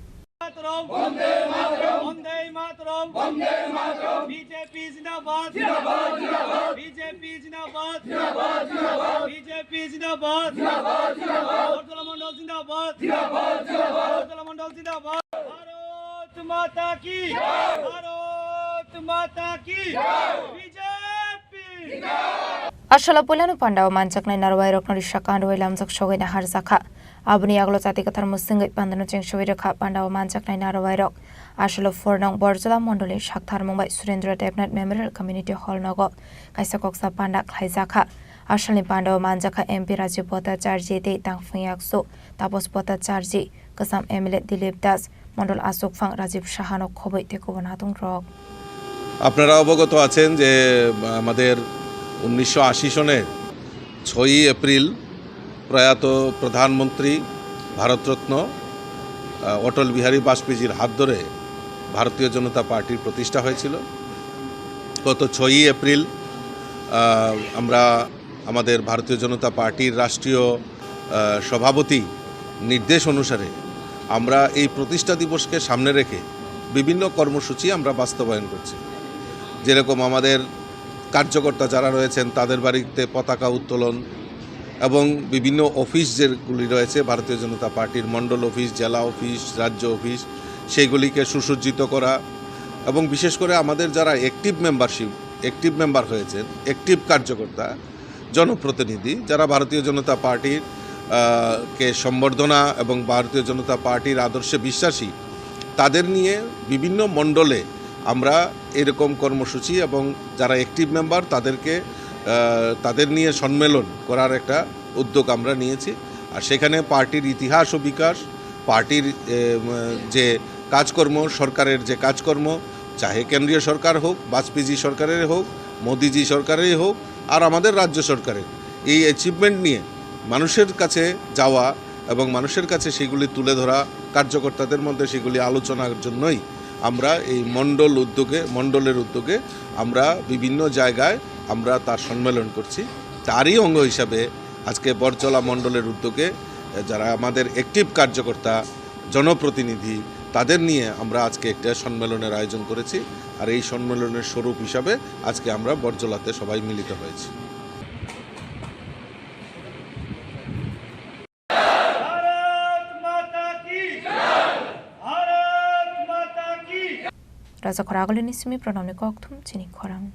BJP Zindabad Zindabad Zindabad BJP Zindabad Zindabad Zindabad BJP Zindabad Zindabad Zindabad Bordala Mandal Zindabad Zindabad Zindabad Bordala Mandal Zindabad Bharat Mata ki Bharat Mata ki BJP Ashala Pulanu Pandao Manchaknai Narwai Roknori Shakandoi Lamjak Shogoi na Harzakha Abni Aglo Jati Kathar Musingai Pandano Cheng Shoi Rakha Pandao Manchaknai Narwai Rok Ashala Phurnong Borzala Mondoli Shakhtar Mumbai Surendra Devnath Memorial Community Hall Nogo Kaisa Koksa Panda Khaizakha Ashalni Pandao Manjaka MP Rajiv Bhattacharya Dei Tangphang Yakchu Tapos Bhattacharya Kasam MLA Dilip Das Mondol Asok Phang Rajiv Shahano Khobei Tekobon Hatung Rok আপনারা অবগত আছেন যে আমাদের 1980 সনের 6ই April প্রয়াত প্রধানমন্ত্রী ভারতরত্ন অটল বিহারী বাজপেয়ীর হাত ধরে ভারতীয় জনতা পার্টির প্রতিষ্ঠা হয়েছিল। গত 6ই এপ্রিল আমরা আমাদের ভারতীয় জনতা পার্টির রাষ্ট্রীয় সভাপতি নির্দেশ অনুসারে আমরা এই প্রতিষ্ঠা দিবসকে সামনে রেখে বিভিন্ন কর্মসূচি আমরা বাস্তবায়ন করছি। যেরকম আমাদের কার্যকর্তা যারা রয়েছেন তাদের বাড়িতে পতাকা উত্তোলন এবং বিভিন্ন অফিস যেগুলি রয়েছে ভারতীয় জনতা পার্টির মণ্ডল অফিস, জেলা অফিস, রাজ্য অফিস সেইগুলিকে সুসজ্জিত করা এবং বিশেষ করে আমাদের যারা অ্যাক্টিভ মেম্বার হয়েছেন, অ্যাক্টিভ কার্যকর্তা, জনপ্রতিনিধি যারা ভারতীয় জনতা পার্টির কে সম্বর্ধনা এবং ভারতীয় জনতা পার্টির আদর্শে বিশ্বাসী তাদের নিয়ে বিভিন্ন মণ্ডলে আমরা এরকম কর্মসূচি এবং যারা অ্যাক্টিভ মেম্বার তাদের নিয়ে সম্মেলন করার একটা উদ্যোগ আমরা নিয়েছি। আর সেখানে পার্টির ইতিহাস ও বিকাশ, পার্টির যে কাজকর্ম, সরকারের যে কাজকর্ম, চাহে কেন্দ্রীয় সরকার হোক, বাজপেয়ী সরকারের হোক, মোদিজি সরকারের হোক আর আমাদের রাজ্য সরকারের এই অ্যাচিভমেন্ট নিয়ে মানুষের কাছে যাওয়া এবং মানুষের কাছে সেগুলি তুলে ধরা, কার্যকর্তাদের মধ্যে সেগুলি আলোচনার জন্যই আমরা এই মণ্ডলের উদ্যোগে আমরা বিভিন্ন জায়গায় আমরা তার সম্মেলন করছি। তারই অঙ্গ হিসাবে আজকে বরজলা মণ্ডলের উদ্যোগে যারা আমাদের অ্যাক্টিভ কার্যকর্তা, জনপ্রতিনিধি তাদের নিয়ে আমরা আজকে একটা সম্মেলনের আয়োজন করেছি। আর এই সম্মেলনের স্বরূপ হিসাবে আজকে আমরা বরজলাতে সবাই মিলিত হয়েছি। Raja Khoragoli Nisimi Pranamni Koktum Chini Khorang.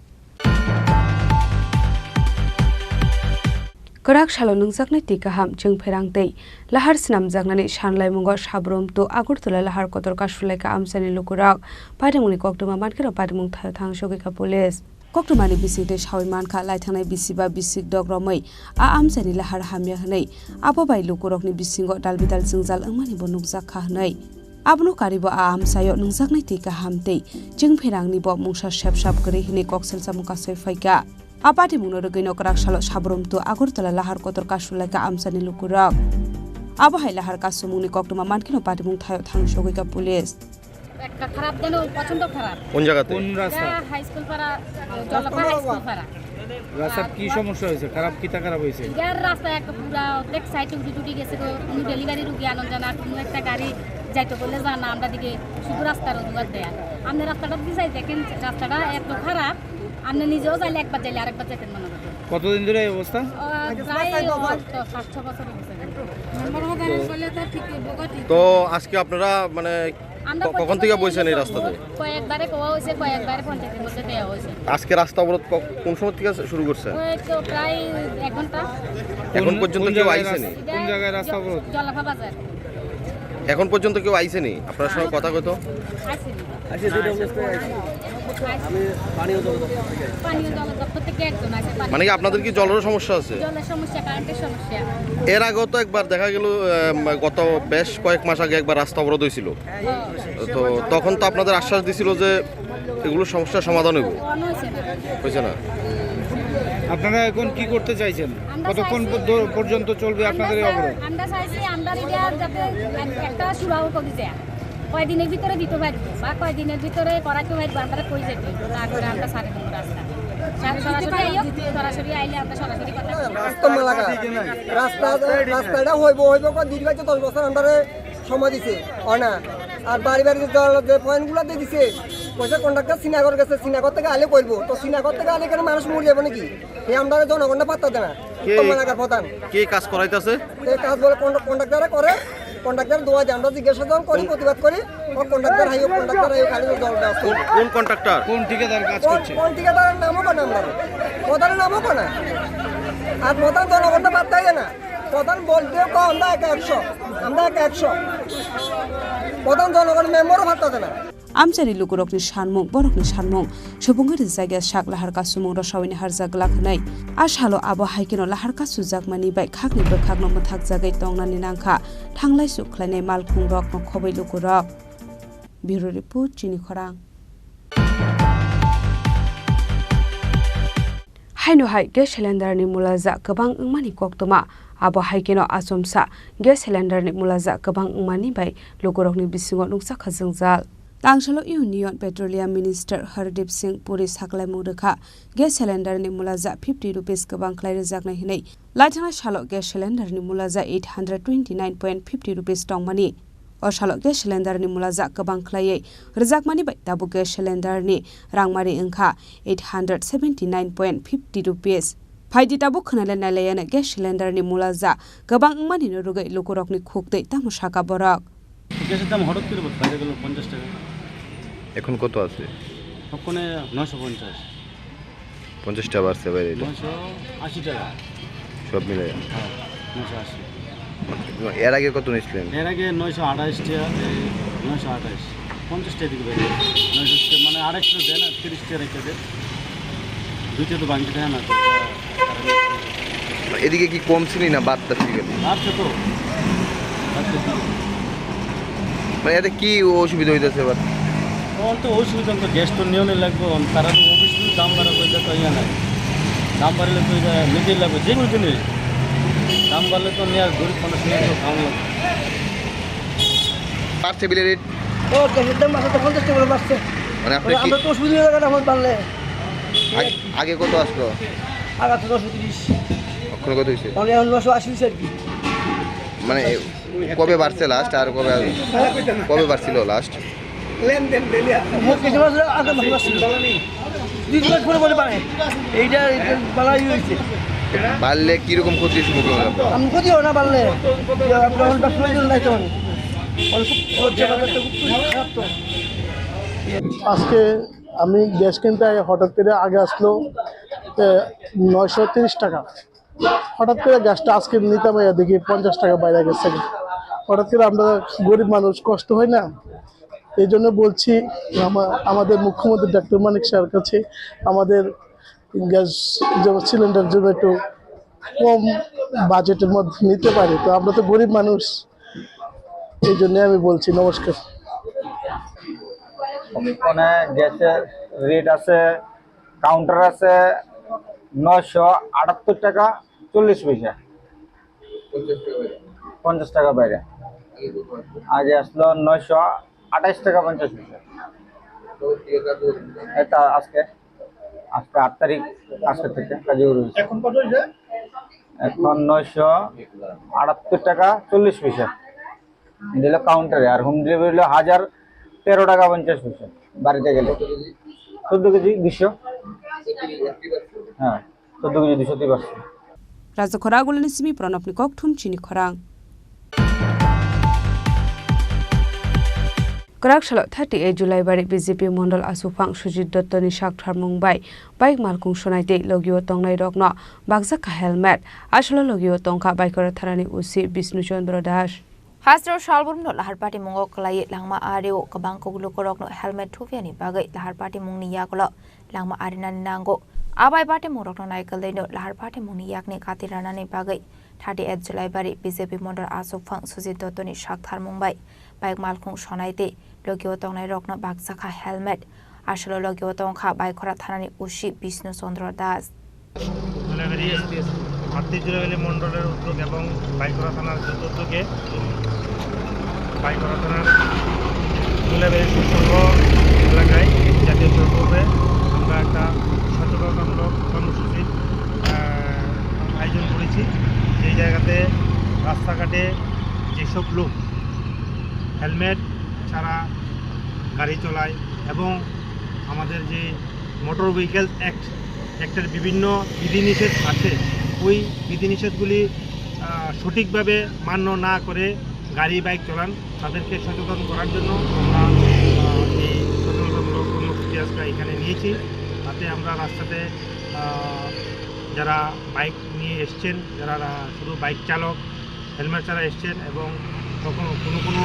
Krakshalo Nungjaknai Tikaham Jung Pherangtei Lahar Snam Jagnani Shanlai Mungo Sabrom to Agurtala Lahar Kotor Kashulaika Amsani Lukurak Padamuni Koktuma Matkero Padamung Thang Shogika Police Koktumani Bisite Shawi Manka Laitanai Bisiba Bisik Dogromai A Amsani Lahar Hamya Hanai Abobai Lukurokni Bisingo Dalbidal Zingzal Angmani Bonukjak Khanai Abno karibo am sayo nungjaknai tikaham tei jung pherangni bo mungsa shep gori hini koksel samuka soifaika apati munorogai nokrak salo sabrom to agurtala lahar kotor kasulaika amsani lukurak abahai lahar kasumuni koktuma mankino pati mung thayo thang shogika police একটা খারাপ দেন পছন্দ খারাপ কোন জায়গাতে? কোন রাস্তা? High school পাড়া জলপা high school পাড়া রাস্তার কি সমস্যা হয়েছে, খারাপ কিটা খারাপ হয়েছে? রাস্তা একটা পুরা অর্ধেক সাইডে উঠে টুটি গেছে, কোনো ডেলিভারি রুগী আনন্দ জানা, কোনো একটা গাড়ি যাইতে বললে জানা, আমরা দিকে শুধু রাস্তার অজুহাত দেয়া। আপনি রাস্তাটা দিয়ে যাই দেখেন, রাস্তাটা এত খারাপ, আপনি নিজেও চাইলে একবার যাইলে আরেকবার যেতেন মনে করবেন। কতদিন ধরে এই অবস্থা? প্রায় 5-6 বছর হয়েছে। তো আজকে আপনারা মানে কখন থেকে বসেন এই রাস্তাতে? কয়েকবারে কোয়া হয়েছে, কয়েকবারে পঞ্চায়েতের মধ্যে দেওয়া হয়েছে। আজকে রাস্তা অবরোধ কোন সময় থেকে শুরু করছে? তো প্রায় 1 ঘন্টা। এখন পর্যন্ত কেউ আইসেনি? কোন জায়গায় রাস্তা অবরোধ? জলাফা বাজার। এখন পর্যন্ত কেউ আইসেনি আপনার সঙ্গে কথা কইতো? মানে কি আপনাদের কি জলের সমস্যা আছে? জলের সমস্যা, কারেন্টের সমস্যা। এর আগেও তো একবার দেখা গেল গত বেশ কয়েক মাস আগে একবার রাস্তা অবরোধ হয়েছিল, তো তখন তো আপনাদের আশ্বাস দিছিল যে এগুলো সমস্যার সমাধান হইব, হয়েছে না? আপনারা এখন কি করতে চাইছেন? কতক্ষণ পর্যন্ত চলবে আপনাদের এই অবরোধ? আমরা চাইছি আমরা যাতে একটা সুরাহ করে দেয়, কয়দিনের ভিতরে দিতে পারবো বা কয়দিনের ভিতরে করাতে পারবো, আমরা কই যেতে তারপরে আমরা সাড়ে দেবো রাস্তা। সরাসরি আইলে আমরা সরাসরি কথা রাস্তাটা হইব দীর্ঘ 10 বছর আমরা সময় দিছে না। আর বাড়ি বাড়ি যে পয়েন্টগুলো দিয়ে দিছে, পয়সা কন্ট্রাক্টর শ্রীনগর গেছে, শ্রীনগর থেকে আলে করবো, তো শ্রীনগর থেকে আলে এখানে মানুষ মরে যাবে নাকি? এই আমরা জনগণটা পাত্তা দেয় না। এলাকার প্রধান কে কাজ করাইতেছে? এই কাজ বলে কন্ট্রাক্টরে করে, কন্ট্রাক্টর দোয়া যায়, আমরা জিজ্ঞাসা যখন করি, প্রতিবাদ করি, কন্ট্রাক্টর হাইও খালি জল দেওয়া। কোন কন্ট্রাক্টর? কোন ঠিকাদার কাজ করছে? কোন ঠিকাদারের নামও কেন আমরা প্রধানের নামও কেন? আর প্রধান জনগণটা পাত্তাই দেয় না। প্রধান বলতেও কম, আমরা 100, আমরা 100 প্রধান জনগণ মেম্বারও পাত্তা দেয় না। আমচারি লুকুরকনি সানমুং বরকনি সানমুं सुबुंगरि जायगाया sak lahar ka sumung rosawini harjak lakhnai ashalo abo haikino lahar ka sujakmani bai khakni khakno muthak jagai tongnani nangkha thanglai sukhlainai malkhung rok no khobai lukurok. Bureau Report, Chini Khorang. Haino hai gas cylinder ni mulaza kabang ngmani koktoma abo haikino asomsa gas cylinder ni mulaza kabang ngmani bai lukurokni bisingo nungsa khajangjal. Tangshalo Union Petroleum Minister Hardeep Singh Puri saklai mudakha gas cylinder ni mulaza 50 rupees kabang khlai rejaknai hinai laithana shalo gas cylinder ni mulaza 829.50 rupees tongmani o shalo gas cylinder ni mulaza kabang khlai rejakmani bai tabu gas cylinder ni rangmari engkha 879.50 rupees phaidi tabu khnale nalayana gas cylinder ni mulaza kabang ngmani no rugai lukurokni khoktei tamushaka borak গ্যাসের দাম হঠাৎ করে বাইরে গেল 50 টাকা। এখন কত আছে? ওখানে 950 50 টাকা বাড়ছে বাইরে, 980 টাকা সব মিলে। হ্যাঁ 980। এর আগে কত নিছিলেন? এর আগে 928 টাকা, 928 50 টাকা দিকে বাইরে 900 মানে আরেকটু দেন না, 30 টাকা রেখে দেন, দুইটা তো বাংলা টাকা না। এদিকে কি কমছিনি না বাড়তেছে? বাড়ছে তো, বাড়ছে। মানে এতে কি অসুবিধা হইতেছে? এবার তো অসুবিধা তো গ্যাস তো নিয়মে লাগবে, তারা তো অবশ্যই দাম বাড়া করে তো ইয়া নাই, দাম বাড়লে তো নিজেই লাগবে, যে কোনো জিনিস দাম বাড়লে তো নেওয়ার গরিব মানুষ নিয়ে তো খাওয়া লাগবে। বাড়ছে বিলের রেট? ও গ্যাসের দাম বাড়ছে, 50 টাকা বাড়ছে। মানে আপনি কি তো অসুবিধা হয়ে গেল আমার বাড়লে? আগে কত আসলো? আগে তো 130, এখন কত হইছে? তাহলে 980 আর কি। মানে কবে বাড়ছে লাস্ট, আর কবে বাড়ছিল লাস্ট? লেনদেন দেলিয়া মুখ কিছু মাস আগে বাড়ছিল, দুই মাস পরে পরে বাড়ে। এইটা বাড়াই হইছে। বাড়লে কি রকম ক্ষতি শুরু করবে? আমি ক্ষতি হয় না বাড়লে, আপনার ব্যবসা নাই তো আজকে আমি গ্যাস কিনতে হঠাৎ করে আগে আসলো 930 টাকা, হঠাৎ করে গ্যাসটা আজকে নিতাম দেখি 50 টাকা বাইরে গেছে। হঠাৎ করে আমরা গরিব মানুষ, কষ্ট হয় না, এই জন্য বলছি আমাদের মুখ্যমন্ত্রী ডক্টর মানিক স্যার কাছে আমাদের গ্যাস সিলিন্ডার জন্য একটু কম বাজেটের মধ্যে নিতে পারি, তো আমরা তো গরিব মানুষ, এই জন্য আমি বলছি। নমস্কার। ওখানে গ্যাসের রেট আছে, কাউন্টার আছে 978 টাকা 40 পয়সা, 50 টাকা বাইরে। আগে আসলো 928 টাকা 50 পয়সা, এটা আজকে আজকে 8 তারিখ, আজকে থেকে কাজে রয়েছে। এখন কত হয়েছে? এখন 978 টাকা 40 পয়সা দিল কাউন্টারে, আর হোম ডেলিভারি হলো 1013 টাকা 50 পয়সা বাড়িতে গেলে। 14 কেজি 200, হ্যাঁ 14 কেজি 200 পারছে। Raza Khorang Simi Pranab Nikok Thum Chini Khorang Korak Shalot 38 July Bari BJP Mondal Asupang Sujit Dottoni Shakthar Mumbai Bike Malkung Sonaite Logio Tongnai Rokno Bagzaka helmet Ashlo Logio Tongka Bikera Tharani Usi Bisnu Chandra Das Hasro Shalbur no lahar party mungo klai langma areo kabangko glukorok no helmet thufiani bagai lahar party mungni yakolo langma arina nango abai party murok no naikal no lahar party mungni yakni katirana ni bagai 38 July Bari BJP Mondal Asupang Sujit Dottoni Shakthar Mumbai Bike Malkung Sonaite Logio Tongnai Rokno Bagzaka helmet Ashlo Logio Tongka Bikera Tharani Usi Bisnu Chandra Das July মন্ডলের উদ্যোগ এবং বাইকরা থানার উদ্যোগে বাইকরা থানার জুলাই সুসংঘ এলাকায় জাতীয় সড়কে আমরা একটা সচেতনতামূলক কর্মসূচির আয়োজন করেছি। যেই জায়গাতে রাস্তাঘাটে যেসব লোক হেলমেট ছাড়া গাড়ি চলায় এবং আমাদের যে মোটর ভেহিকেল অ্যাক্টের বিভিন্ন বিধিনিষেধ আছে, ওই বিধিনিষেধগুলি সঠিকভাবে মান্য না করে গাড়ি বাইক চালান, তাদেরকে সচেতন করার জন্য আমরা এই সচেতনতামূলক কর্মসূচি আজকে এখানে নিয়েছি। তাতে আমরা রাস্তাতে যারা বাইক নিয়ে এসছেন, যারা শুধু বাইক চালক হেলমেট ছাড়া এসছেন এবং তখন কোনো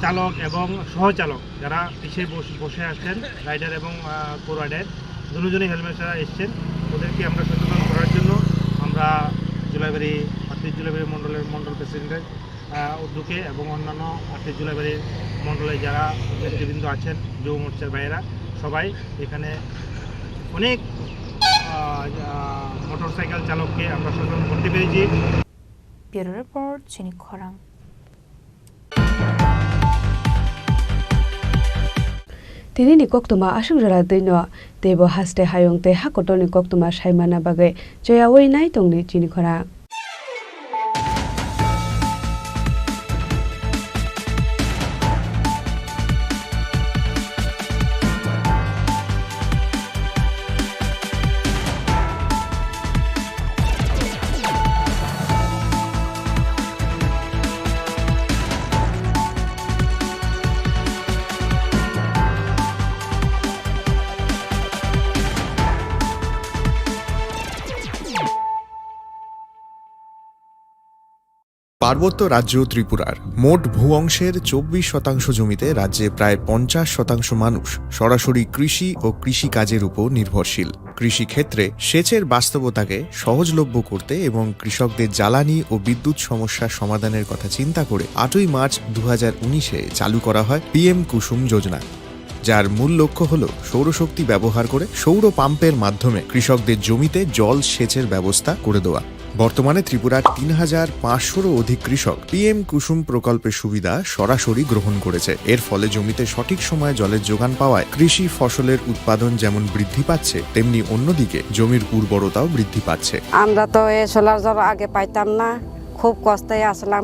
চালক এবং সহচালক যারা পিছিয়ে বসে আসছেন রাইডার এবং কো রাইডার দুজনেই হেলমেট ছাড়া এসছেন, ওদেরকে আমরা সচেতন করার জন্য আমরা জুলাইবাড়ি 38 জুলাইবাড়ি মণ্ডল প্রেসিডেন্টের উদ্যোগে এবং অন্যান্য 38 জুলাইবাড়ির মণ্ডলে যারা নেতৃবৃন্দ আছেন যুব মোর্চার ভাইয়েরা সবাই এখানে অনেক মোটরসাইকেল চালককে আমরা সচেতন করতে পেরেছি। ব্যুরো রিপোর্ট চিনি খরাং। Tini ni koktuma asung jara dino tebo haste hayong te hakoto ni koktuma saimana bagai joya wei nai tongni Chini Khorang পার্বত্য রাজ্য ত্রিপুরার মোট ভূ অংশের 24% জমিতে রাজ্যে প্রায় 50% মানুষ সরাসরি কৃষি ও কৃষিকাজের উপর নির্ভরশীল। কৃষিক্ষেত্রে সেচের বাস্তবতাকে সহজলভ্য করতে এবং কৃষকদের জ্বালানি ও বিদ্যুৎ সমস্যার সমাধানের কথা চিন্তা করে 8ই মার্চ 2019-এ চালু করা হয় PM কুসুম যোজনা, যার মূল লক্ষ্য হল সৌরশক্তি ব্যবহার করে সৌর পাম্পের মাধ্যমে কৃষকদের জমিতে জল সেচের ব্যবস্থা করে দেওয়া। বর্তমানে ত্রিপুরার 3500-রও অধিক কৃষক PM কুসুম প্রকল্পের সুবিধা সরাসরি গ্রহণ করেছে। এর ফলে জমিতে সঠিক সময়ে জলের যোগান পাওয়ায় কৃষি ফসলের উৎপাদন যেমন বৃদ্ধি পাচ্ছে, তেমনি অন্যদিকে জমির উর্বরতাও বৃদ্ধি পাচ্ছে। আমরা তো এই সোলার জল আগে পাইতাম না, খুব কষ্টে আসলাম